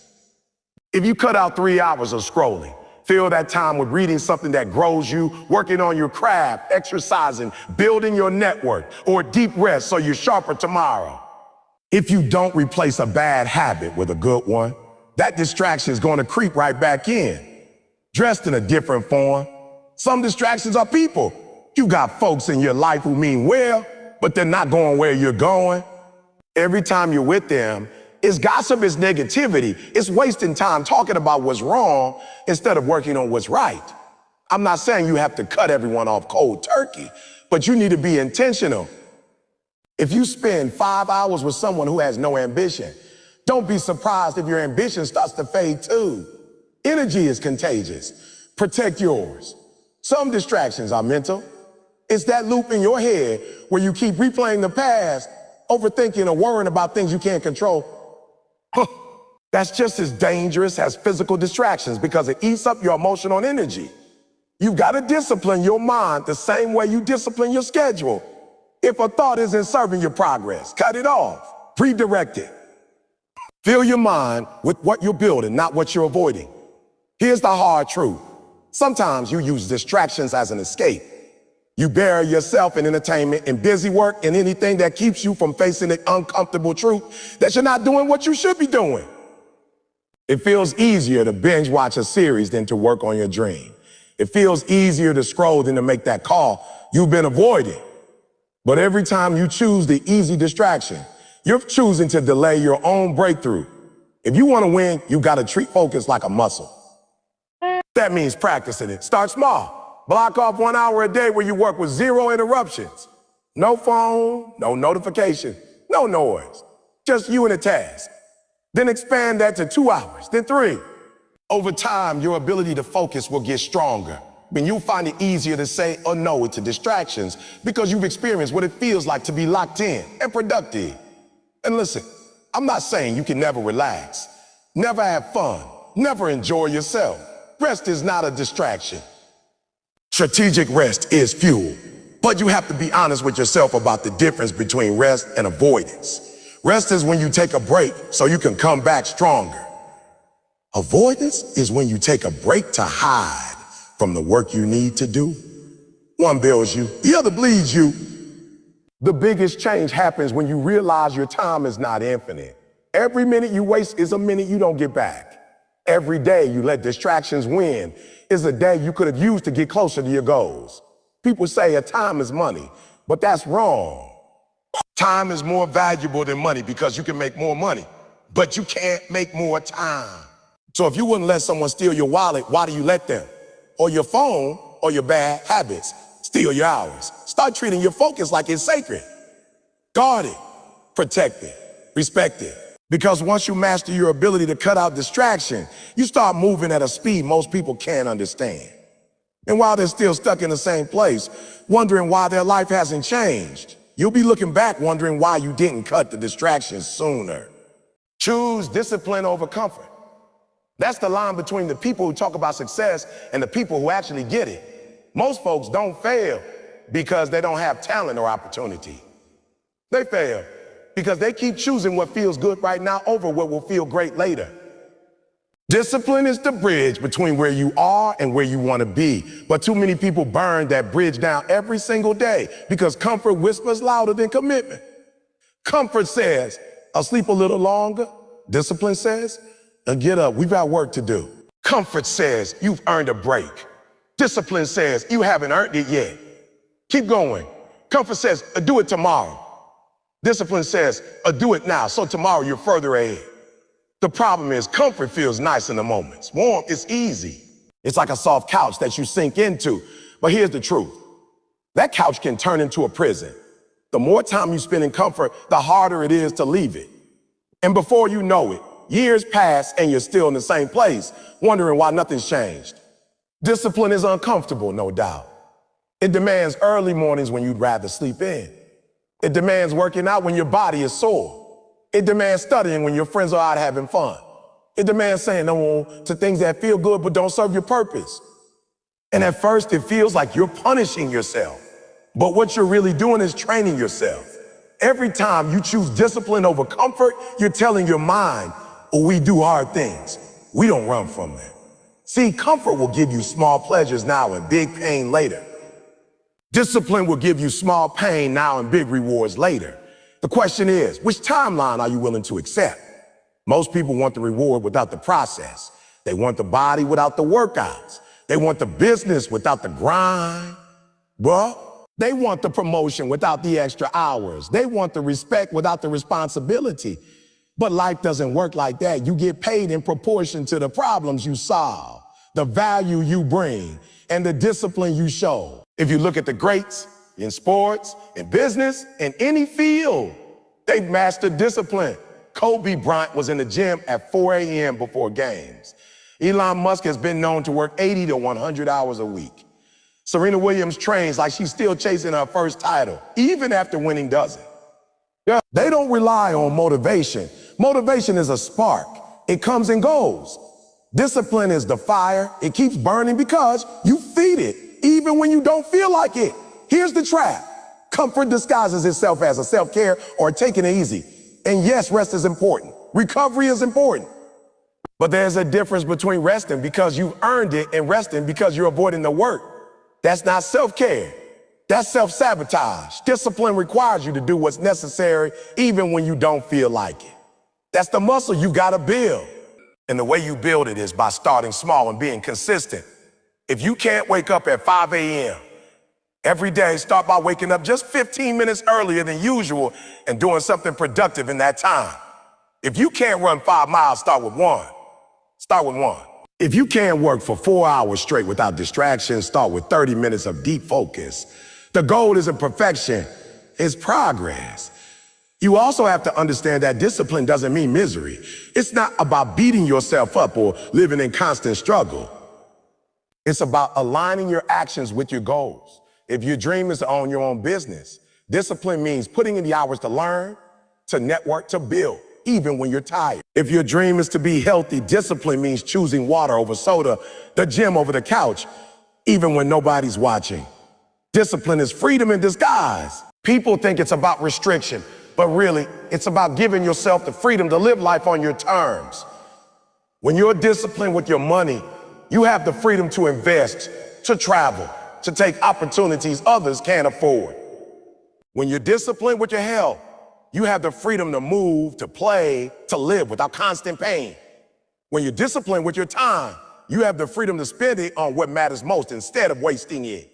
If you cut out 3 hours of scrolling, fill that time with reading something that grows you, working on your craft, exercising, building your network, or deep rest so you're sharper tomorrow. If you don't replace a bad habit with a good one, that distraction is going to creep right back in, dressed in a different form. Some distractions are people. You got folks in your life who mean well, but they're not going where you're going. Every time you're with them, it's gossip, it's negativity, it's wasting time talking about what's wrong instead of working on what's right. I'm not saying you have to cut everyone off cold turkey, but you need to be intentional. If you spend 5 hours with someone who has no ambition, don't be surprised if your ambition starts to fade too. Energy is contagious. Protect yours. Some distractions are mental. It's that loop in your head where you keep replaying the past, overthinking or worrying about things you can't control. That's just as dangerous as physical distractions because it eats up your emotional energy. You've got to discipline your mind the same way you discipline your schedule. If a thought isn't serving your progress, cut it off, redirect it. Fill your mind with what you're building, not what you're avoiding. Here's the hard truth. Sometimes you use distractions as an escape. You bury yourself in entertainment, in busy work, in anything that keeps you from facing the uncomfortable truth that you're not doing what you should be doing. It feels easier to binge watch a series than to work on your dream. It feels easier to scroll than to make that call you've been avoiding. But every time you choose the easy distraction, you're choosing to delay your own breakthrough. If you want to win, you've got to treat focus like a muscle. That means practicing it. Start small. Block off 1 hour a day where you work with 0 interruptions. No phone, no notification, no noise. Just you and a task. Then expand that to 2 hours, then 3. Over time, your ability to focus will get stronger. When you'll find it easier to say or no to distractions because you've experienced what it feels like to be locked in and productive. And listen, I'm not saying you can never relax, never have fun, never enjoy yourself. Rest is not a distraction. Strategic rest is fuel, but you have to be honest with yourself about the difference between rest and avoidance. Rest is when you take a break so you can come back stronger. Avoidance is when you take a break to hide from the work you need to do. One builds you, the other bleeds you. The biggest change happens when you realize your time is not infinite. Every minute you waste is a minute you don't get back. Every day you let distractions win is a day you could have used to get closer to your goals. People say time is money, but that's wrong. Time is more valuable than money because you can make more money, but you can't make more time. So if you wouldn't let someone steal your wallet, why do you let them? Or your phone, or your bad habits steal your hours. Start treating your focus like it's sacred. Guard it, protect it, respect it. Because once you master your ability to cut out distraction, you start moving at a speed most people can't understand. And while they're still stuck in the same place, wondering why their life hasn't changed, you'll be looking back wondering why you didn't cut the distractions sooner. Choose discipline over comfort. That's the line between the people who talk about success and the people who actually get it. Most folks don't fail because they don't have talent or opportunity. They fail because they keep choosing what feels good right now over what will feel great later. Discipline is the bridge between where you are and where you want to be. But too many people burn that bridge down every single day because comfort whispers louder than commitment. Comfort says, I'll sleep a little longer. Discipline says, get up, we've got work to do. Comfort says, you've earned a break. Discipline says, you haven't earned it yet. Keep going. Comfort says, do it tomorrow. Discipline says, do it now, so tomorrow you're further ahead. The problem is comfort feels nice in the moments. Warm is easy. It's like a soft couch that you sink into. But here's the truth. That couch can turn into a prison. The more time you spend in comfort, the harder it is to leave it. And before you know it, years pass and you're still in the same place, wondering why nothing's changed. Discipline is uncomfortable, no doubt. It demands early mornings when you'd rather sleep in. It demands working out when your body is sore. It demands studying when your friends are out having fun. It demands saying no to things that feel good but don't serve your purpose. And at first it feels like you're punishing yourself. But what you're really doing is training yourself. Every time you choose discipline over comfort, you're telling your mind, we do hard things. We don't run from them. See, comfort will give you small pleasures now and big pain later. Discipline will give you small pain now and big rewards later. The question is, which timeline are you willing to accept? Most people want the reward without the process. They want the body without the workouts. They want the business without the grind. Well, they want the promotion without the extra hours. They want the respect without the responsibility. But life doesn't work like that. You get paid in proportion to the problems you solve, the value you bring, and the discipline you show. If you look at the greats in sports, in business, in any field, they've mastered discipline. Kobe Bryant was in the gym at 4 a.m. before games. Elon Musk has been known to work 80 to 100 hours a week. Serena Williams trains like she's still chasing her first title, even after winning dozens. Yeah. They don't rely on motivation. Motivation is a spark. It comes and goes. Discipline is the fire. It keeps burning because you feed it, even when you don't feel like it. Here's the trap. Comfort disguises itself as a self-care or taking it easy. And yes, rest is important. Recovery is important. But there's a difference between resting because you've earned it and resting because you're avoiding the work. That's not self-care. That's self-sabotage. Discipline requires you to do what's necessary even when you don't feel like it. That's the muscle you gotta build. And the way you build it is by starting small and being consistent. If you can't wake up at 5 a.m. every day, start by waking up just 15 minutes earlier than usual and doing something productive in that time. If you can't run 5 miles, start with one. Start with one. If you can't work for 4 hours straight without distractions, start with 30 minutes of deep focus. The goal isn't perfection, it's progress. You also have to understand that discipline doesn't mean misery. It's not about beating yourself up or living in constant struggle. It's about aligning your actions with your goals. If your dream is to own your own business, discipline means putting in the hours to learn, to network, to build, even when you're tired. If your dream is to be healthy, discipline means choosing water over soda, the gym over the couch, even when nobody's watching. Discipline is freedom in disguise. People think it's about restriction, but really, it's about giving yourself the freedom to live life on your terms. When you're disciplined with your money, you have the freedom to invest, to travel, to take opportunities others can't afford. When you're disciplined with your health, you have the freedom to move, to play, to live without constant pain. When you're disciplined with your time, you have the freedom to spend it on what matters most instead of wasting it.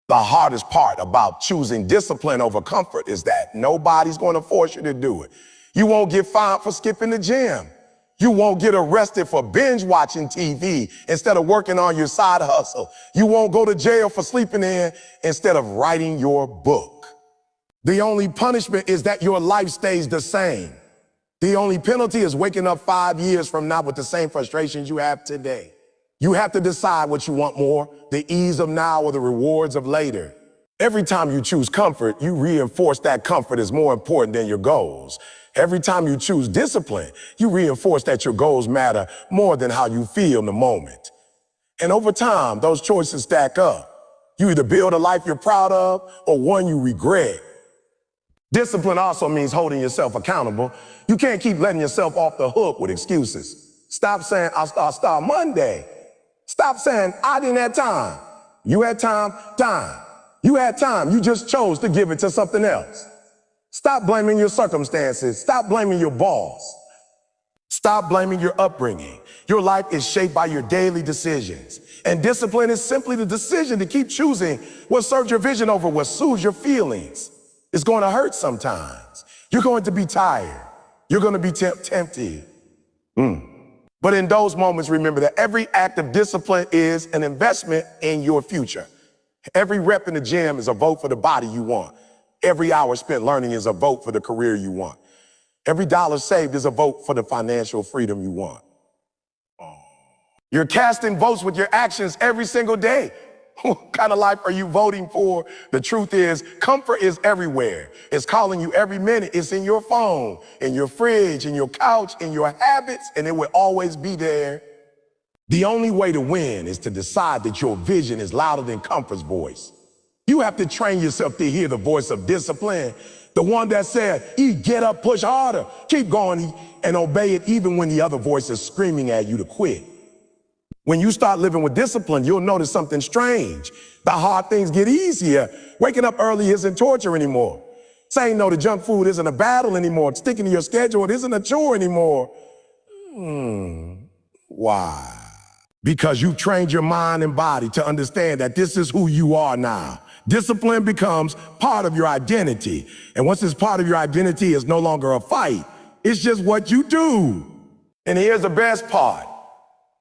The hardest part about choosing discipline over comfort is that nobody's going to force you to do it. You won't get fined for skipping the gym. You won't get arrested for binge watching TV instead of working on your side hustle. You won't go to jail for sleeping in instead of writing your book. The only punishment is that your life stays the same. The only penalty is waking up 5 years from now with the same frustrations you have today. You have to decide what you want more, the ease of now or the rewards of later. Every time you choose comfort, you reinforce that comfort is more important than your goals. Every time you choose discipline, you reinforce that your goals matter more than how you feel in the moment. And over time, those choices stack up. You either build a life you're proud of or one you regret. Discipline also means holding yourself accountable. You can't keep letting yourself off the hook with excuses. Stop saying, I'll start Monday. Stop saying, I didn't have time. You had time. You had time. You just chose to give it to something else. Stop blaming your circumstances. Stop blaming your boss. Stop blaming your upbringing. Your life is shaped by your daily decisions. And discipline is simply the decision to keep choosing what serves your vision over what soothes your feelings. It's going to hurt sometimes. You're going to be tired. You're going to be tempted. But in those moments, remember that every act of discipline is an investment in your future. Every rep in the gym is a vote for the body you want. Every hour spent learning is a vote for the career you want. Every dollar saved is a vote for the financial freedom you want. You're casting votes with your actions every single day. What kind of life are you voting for? The truth is, comfort is everywhere. It's calling you every minute. It's in your phone, in your fridge, in your couch, in your habits, and it will always be there. The only way to win is to decide that your vision is louder than comfort's voice. You have to train yourself to hear the voice of discipline, the one that said, get up, push harder, keep going, and obey it even when the other voice is screaming at you to quit. When you start living with discipline, you'll notice something strange. The hard things get easier. Waking up early isn't torture anymore. Saying no to junk food isn't a battle anymore. Sticking to your schedule isn't a chore anymore. Why? Because you've trained your mind and body to understand that this is who you are now. Discipline becomes part of your identity. And once it's part of your identity, it's no longer a fight. It's just what you do. And here's the best part.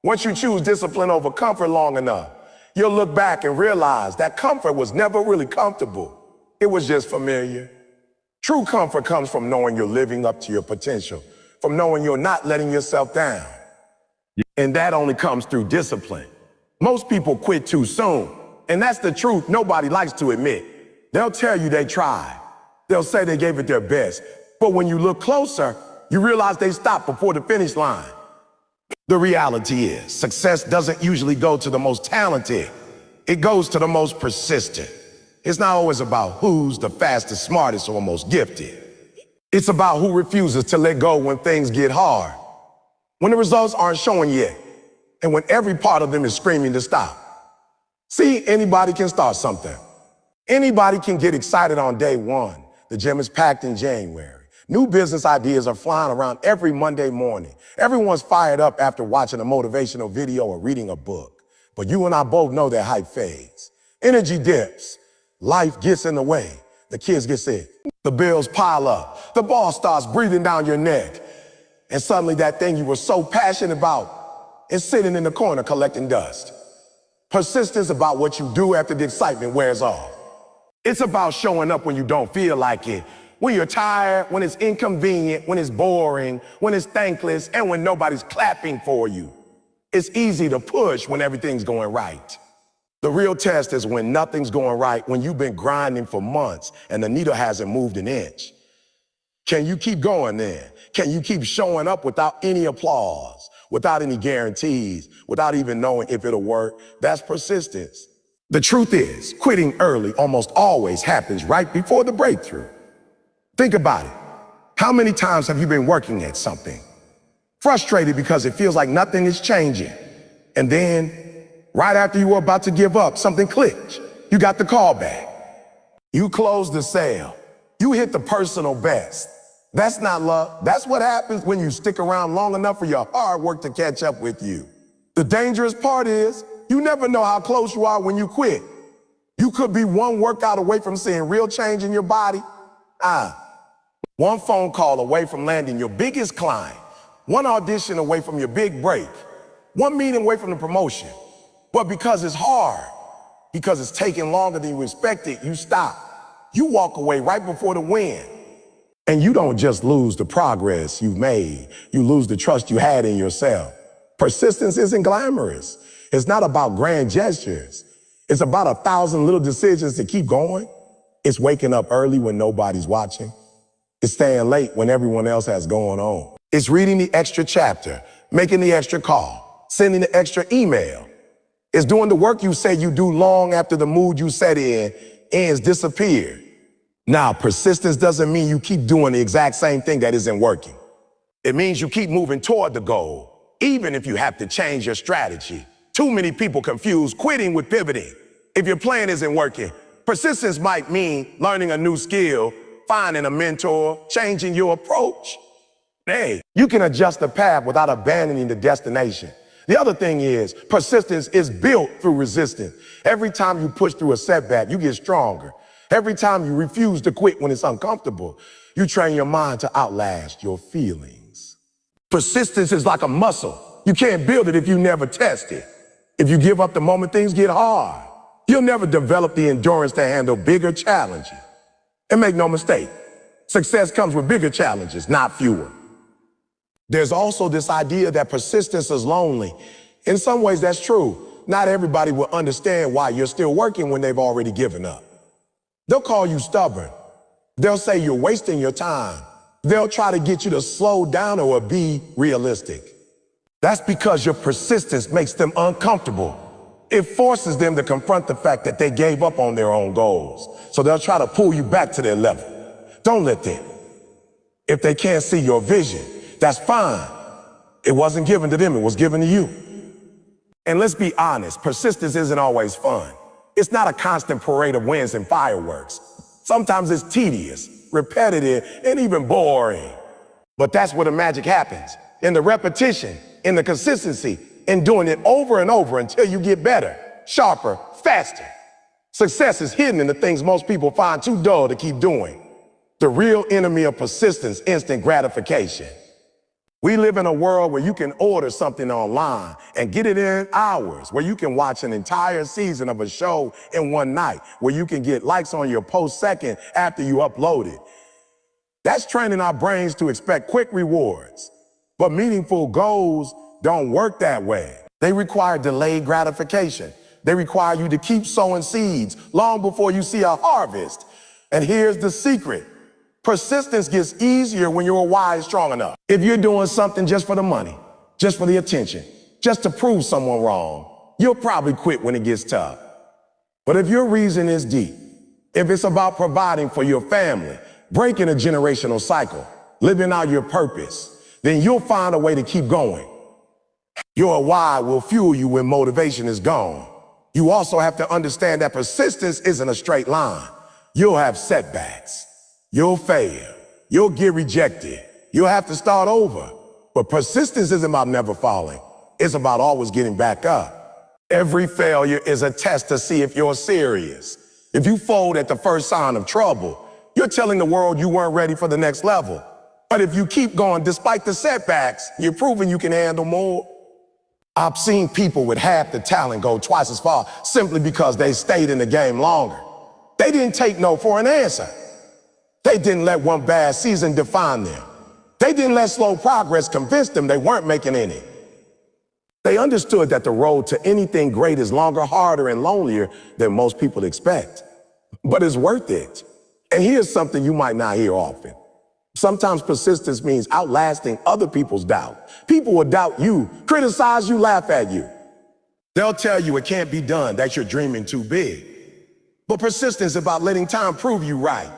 Once you choose discipline over comfort long enough, you'll look back and realize that comfort was never really comfortable. It was just familiar. True comfort comes from knowing you're living up to your potential, from knowing you're not letting yourself down. And that only comes through discipline. Most people quit too soon. And that's the truth nobody likes to admit. They'll tell you they tried. They'll say they gave it their best. But when you look closer, you realize they stopped before the finish line. The reality is, success doesn't usually go to the most talented. It goes to the most persistent. It's not always about who's the fastest, smartest, or most gifted. It's about who refuses to let go when things get hard, when the results aren't showing yet, and when every part of them is screaming to stop. See, anybody can start something. Anybody can get excited on day one. The gym is packed in January. New business ideas are flying around every Monday morning. Everyone's fired up after watching a motivational video or reading a book. But you and I both know that hype fades. Energy dips. Life gets in the way. The kids get sick. The bills pile up. The boss starts breathing down your neck. And suddenly that thing you were so passionate about is sitting in the corner collecting dust. Persistence is about what you do after the excitement wears off. It's about showing up when you don't feel like it. When you're tired, when it's inconvenient, when it's boring, when it's thankless, and when nobody's clapping for you. It's easy to push when everything's going right. The real test is when nothing's going right, when you've been grinding for months and the needle hasn't moved an inch. Can you keep going then? Can you keep showing up without any applause, without any guarantees, without even knowing if it'll work? That's persistence. The truth is, quitting early almost always happens right before the breakthrough. Think about it. How many times have you been working at something? Frustrated because it feels like nothing is changing. And then, right after you were about to give up, something clicked. You got the call back. You closed the sale. You hit the personal best. That's not luck. That's what happens when you stick around long enough for your hard work to catch up with you. The dangerous part is, you never know how close you are when you quit. You could be one workout away from seeing real change in your body. One phone call away from landing your biggest client, one audition away from your big break, one meeting away from the promotion. But because it's hard, because it's taking longer than you expected, you stop. You walk away right before the win. And you don't just lose the progress you've made, you lose the trust you had in yourself. Persistence isn't glamorous. It's not about grand gestures. It's about 1,000 little decisions to keep going. It's waking up early when nobody's watching. It's staying late when everyone else has going on. It's reading the extra chapter, making the extra call, sending the extra email. It's doing the work you say you do long after the mood you set in ends disappear. Now, persistence doesn't mean you keep doing the exact same thing that isn't working. It means you keep moving toward the goal, even if you have to change your strategy. Too many people confuse quitting with pivoting. If your plan isn't working, persistence might mean learning a new skill, finding a mentor, changing your approach. Hey, you can adjust the path without abandoning the destination. The other thing is, persistence is built through resistance. Every time you push through a setback, you get stronger. Every time you refuse to quit when it's uncomfortable, you train your mind to outlast your feelings. Persistence is like a muscle. You can't build it if you never test it. If you give up the moment things get hard, you'll never develop the endurance to handle bigger challenges. And make no mistake, success comes with bigger challenges, not fewer. There's also this idea that persistence is lonely. In some ways, that's true. Not everybody will understand why you're still working when they've already given up. They'll call you stubborn. They'll say you're wasting your time. They'll try to get you to slow down or be realistic. That's because your persistence makes them uncomfortable. It forces them to confront the fact that they gave up on their own goals. So they'll try to pull you back to their level. Don't let them. If they can't see your vision, that's fine. It wasn't given to them, it was given to you. And let's be honest, persistence isn't always fun. It's not a constant parade of wins and fireworks. Sometimes it's tedious, repetitive, and even boring. But that's where the magic happens. In the repetition, in the consistency, in doing it over and over until you get better, sharper, faster. Success is hidden in the things most people find too dull to keep doing. The real enemy of persistence, instant gratification. We live in a world where you can order something online and get it in hours, where you can watch an entire season of a show in one night, where you can get likes on your post second after you upload it. That's training our brains to expect quick rewards. But meaningful goals don't work that way. They require delayed gratification. They require you to keep sowing seeds long before you see a harvest. And here's the secret. Persistence gets easier when your why is strong enough. If you're doing something just for the money, just for the attention, just to prove someone wrong, you'll probably quit when it gets tough. But if your reason is deep, if it's about providing for your family, breaking a generational cycle, living out your purpose, then you'll find a way to keep going. Your why will fuel you when motivation is gone. You also have to understand that persistence isn't a straight line. You'll have setbacks. You'll fail. You'll get rejected. You'll have to start over. But persistence isn't about never falling. It's about always getting back up. Every failure is a test to see if you're serious. If you fold at the first sign of trouble, you're telling the world you weren't ready for the next level. But if you keep going despite the setbacks, you're proving you can handle more. I've seen people with half the talent go twice as far simply because they stayed in the game longer. They didn't take no for an answer. They didn't let one bad season define them. They didn't let slow progress convince them they weren't making any. They understood that the road to anything great is longer, harder, and lonelier than most people expect. But it's worth it. And here's something you might not hear often. Sometimes persistence means outlasting other people's doubt. People will doubt you, criticize you, laugh at you. They'll tell you it can't be done, that you're dreaming too big. But persistence is about letting time prove you right.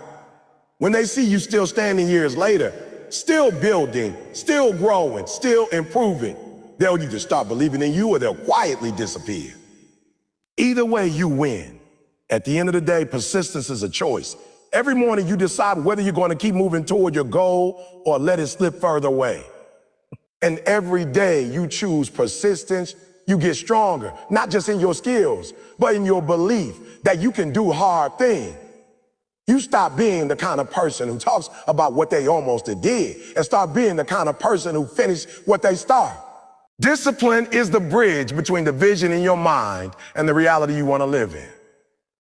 When they see you still standing years later, still building, still growing, still improving, they'll either start believing in you or they'll quietly disappear. Either way, you win. At the end of the day, persistence is a choice. Every morning you decide whether you're going to keep moving toward your goal or let it slip further away. And every day you choose persistence, you get stronger, not just in your skills, but in your belief that you can do hard things. You stop being the kind of person who talks about what they almost did and start being the kind of person who finished what they start. Discipline is the bridge between the vision in your mind and the reality you want to live in.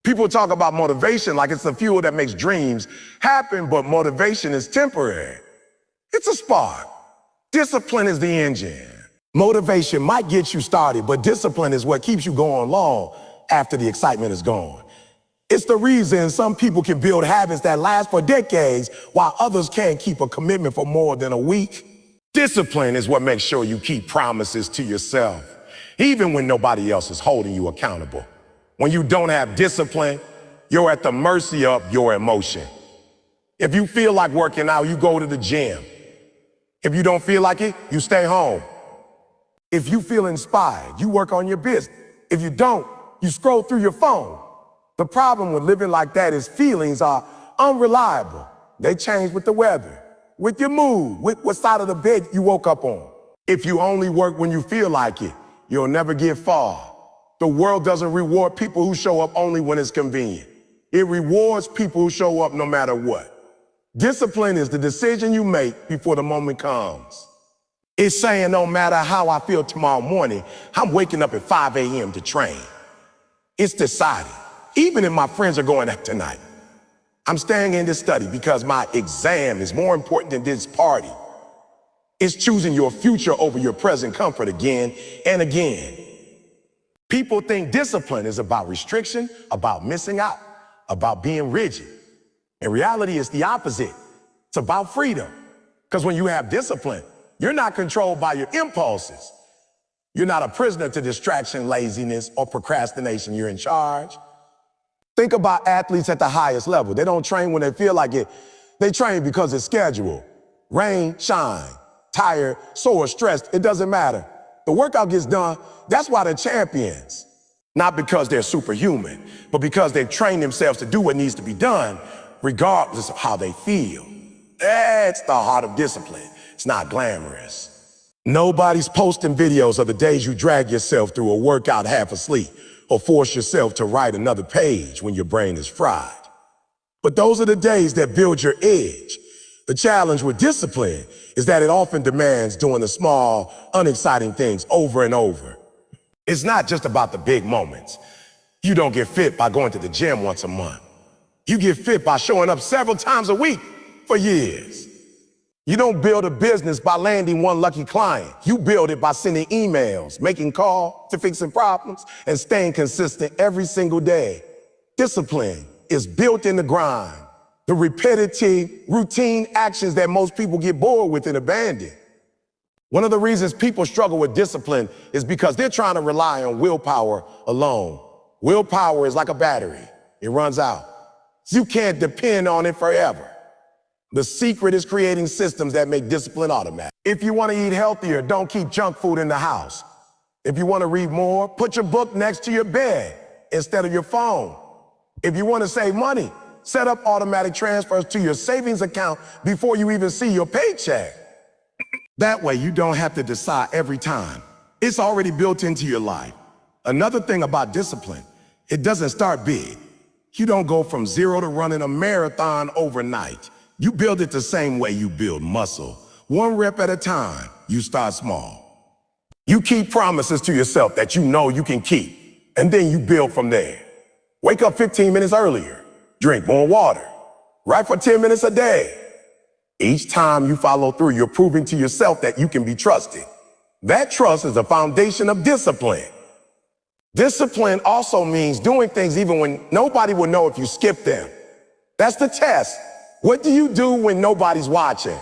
People talk about motivation like it's the fuel that makes dreams happen, but motivation is temporary. It's a spark. Discipline is the engine. Motivation might get you started, but discipline is what keeps you going long after the excitement is gone. It's the reason some people can build habits that last for decades while others can't keep a commitment for more than a week. Discipline is what makes sure you keep promises to yourself. even when nobody else is holding you accountable. When you don't have discipline, you're at the mercy of your emotion. If you feel like working out, you go to the gym. If you don't feel like it, you stay home. If you feel inspired, you work on your business. If you don't, you scroll through your phone. The problem with living like that is feelings are unreliable. They change with the weather, with your mood, with what side of the bed you woke up on. If you only work when you feel like it, you'll never get far. The world doesn't reward people who show up only when it's convenient. It rewards people who show up no matter what. Discipline is the decision you make before the moment comes. It's saying no matter how I feel tomorrow morning, I'm waking up at 5 a.m. to train. It's deciding, even if my friends are going out tonight, I'm staying in to study because my exam is more important than this party. It's choosing your future over your present comfort again and again. People think discipline is about restriction, about missing out, about being rigid. In reality, it's the opposite. It's about freedom. Because when you have discipline, you're not controlled by your impulses. You're not a prisoner to distraction, laziness, or procrastination. You're in charge. Think about athletes at the highest level. They don't train when they feel like it. They train because it's scheduled. Rain, shine, tired, sore, stressed, it doesn't matter. The workout gets done. That's why they're champions. Not because they're superhuman, but because they've trained themselves to do what needs to be done, regardless of how they feel. That's the heart of discipline. It's not glamorous. Nobody's posting videos of the days you drag yourself through a workout half asleep or force yourself to write another page when your brain is fried. But those are the days that build your edge. The challenge with discipline is that it often demands doing the small, unexciting things over and over. It's not just about the big moments. You don't get fit by going to the gym once a month. You get fit by showing up several times a week for years. You don't build a business by landing one lucky client. You build it by sending emails, making calls to fixing problems, and staying consistent every single day. Discipline is built in the grind, the repetitive, routine actions that most people get bored with and abandon. One of the reasons people struggle with discipline is because they're trying to rely on willpower alone. Willpower is like a battery. It runs out. You can't depend on it forever. The secret is creating systems that make discipline automatic. If you want to eat healthier, don't keep junk food in the house. If you want to read more, put your book next to your bed instead of your phone. If you want to save money, set up automatic transfers to your savings account before you even see your paycheck. That way you don't have to decide every time. It's already built into your life. Another thing about discipline, it doesn't start big. You don't go from zero to running a marathon overnight. You build it the same way you build muscle. One rep at a time, you start small. You keep promises to yourself that you know you can keep, and then you build from there. Wake up 15 minutes earlier. Drink more water. Write for 10 minutes a day. Each time you follow through, you're proving to yourself that you can be trusted. That trust is the foundation of discipline. Discipline also means doing things even when nobody will know if you skip them. That's the test. What do you do when nobody's watching?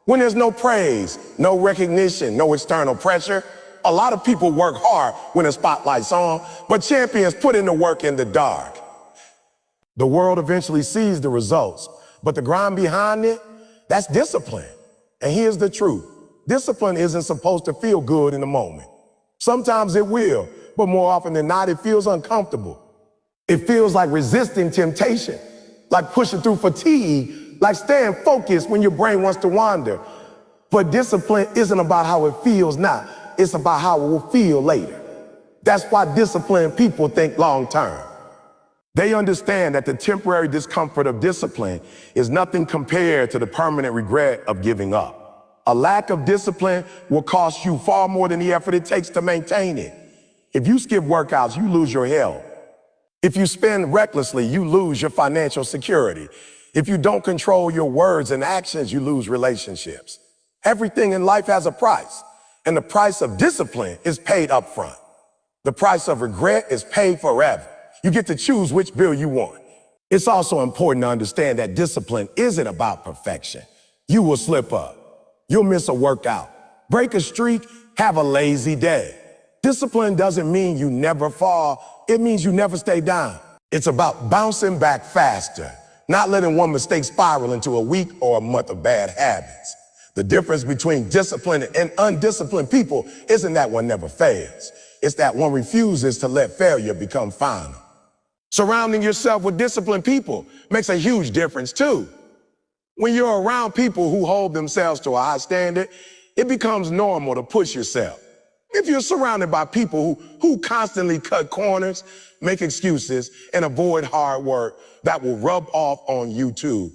When there's no praise, no recognition, no external pressure? A lot of people work hard when the spotlight's on, but champions put in the work in the dark. The world eventually sees the results, but the grind behind it, that's discipline. And here's the truth. Discipline isn't supposed to feel good in the moment. Sometimes it will, but more often than not, it feels uncomfortable. It feels like resisting temptation, like pushing through fatigue, like staying focused when your brain wants to wander. But discipline isn't about how it feels now. It's about how it will feel later. That's why disciplined people think long term. They understand that the temporary discomfort of discipline is nothing compared to the permanent regret of giving up. A lack of discipline will cost you far more than the effort it takes to maintain it. If you skip workouts, you lose your health. If you spend recklessly, you lose your financial security. If you don't control your words and actions, you lose relationships. Everything in life has a price, and the price of discipline is paid up front. The price of regret is paid forever. You get to choose which bill you want. It's also important to understand that discipline isn't about perfection. You will slip up. You'll miss a workout, break a streak, have a lazy day. Discipline doesn't mean you never fall. It means you never stay down. It's about bouncing back faster, not letting one mistake spiral into a week or a month of bad habits. The difference between disciplined and undisciplined people isn't that one never fails. It's that one refuses to let failure become final. Surrounding yourself with disciplined people makes a huge difference too. When you're around people who hold themselves to a high standard, it becomes normal to push yourself. If you're surrounded by people who constantly cut corners, make excuses, and avoid hard work, that will rub off on you too.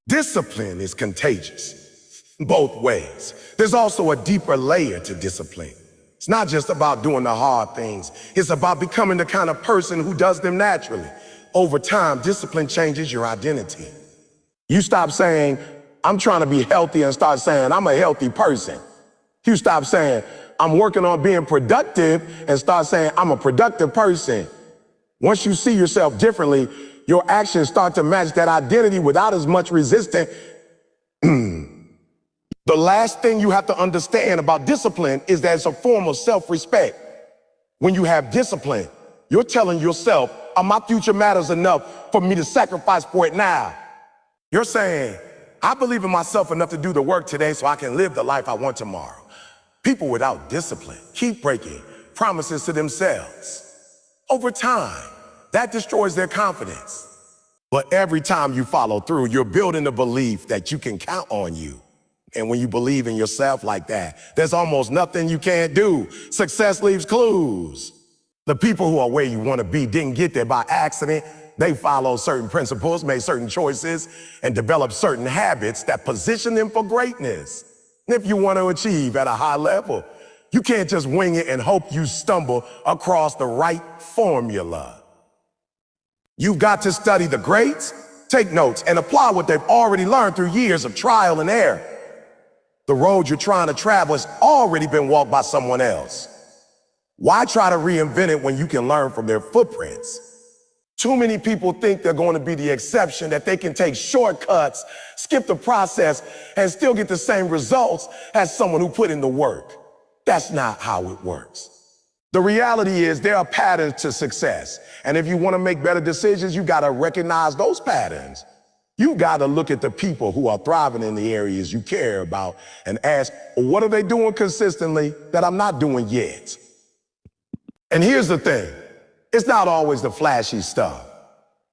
Discipline is contagious, both ways. There's also a deeper layer to discipline. It's not just about doing the hard things. It's about becoming the kind of person who does them naturally. Over time, discipline changes your identity. You stop saying, I'm trying to be healthy, and start saying, I'm a healthy person. You stop saying, I'm working on being productive, and start saying, I'm a productive person. Once you see yourself differently, your actions start to match that identity without as much resistance. The last thing you have to understand about discipline is that it's a form of self-respect. When you have discipline, you're telling yourself, my future matters enough for me to sacrifice for it now. You're saying, I believe in myself enough to do the work today so I can live the life I want tomorrow. People without discipline keep breaking promises to themselves. Over time, that destroys their confidence. But every time you follow through, you're building the belief that you can count on you. And when you believe in yourself like that, there's almost nothing you can't do. Success leaves clues. The people who are where you want to be didn't get there by accident. They follow certain principles, made certain choices, and developed certain habits that position them for greatness. And if you want to achieve at a high level, you can't just wing it and hope you stumble across the right formula. You've got to study the greats, take notes, and apply what they've already learned through years of trial and error. The road you're trying to travel has already been walked by someone else. Why try to reinvent it when you can learn from their footprints? Too many people think they're going to be the exception, that they can take shortcuts, skip the process, and still get the same results as someone who put in the work. That's not how it works. The reality is there are patterns to success. And if you want to make better decisions, you got to recognize those patterns. You got to look at the people who are thriving in the areas you care about and ask, well, what are they doing consistently that I'm not doing yet? And here's the thing. It's not always the flashy stuff.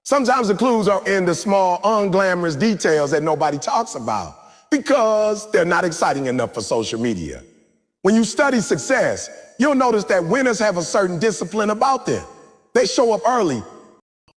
Sometimes the clues are in the small, unglamorous details that nobody talks about because they're not exciting enough for social media. When you study success, you'll notice that winners have a certain discipline about them. They show up early.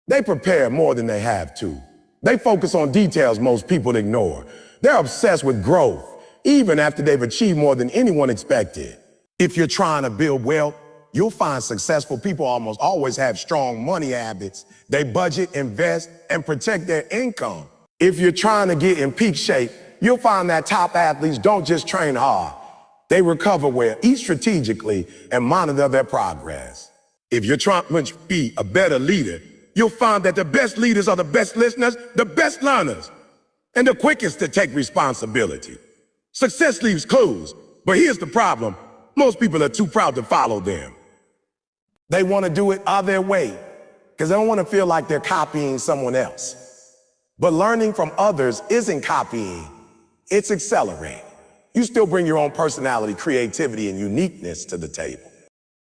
They prepare more than they have to. They focus on details most people ignore. They're obsessed with growth, even after they've achieved more than anyone expected. If you're trying to build wealth, you'll find successful people almost always have strong money habits. They budget, invest, and protect their income. If you're trying to get in peak shape, you'll find that top athletes don't just train hard. They recover well, eat strategically, and monitor their progress. If you're trying to be a better leader, you'll find that the best leaders are the best listeners, the best learners, and the quickest to take responsibility. Success leaves clues, but here's the problem. Most people are too proud to follow them. They want to do it their way because they don't want to feel like they're copying someone else. But learning from others isn't copying, it's accelerating. You still bring your own personality, creativity, and uniqueness to the table.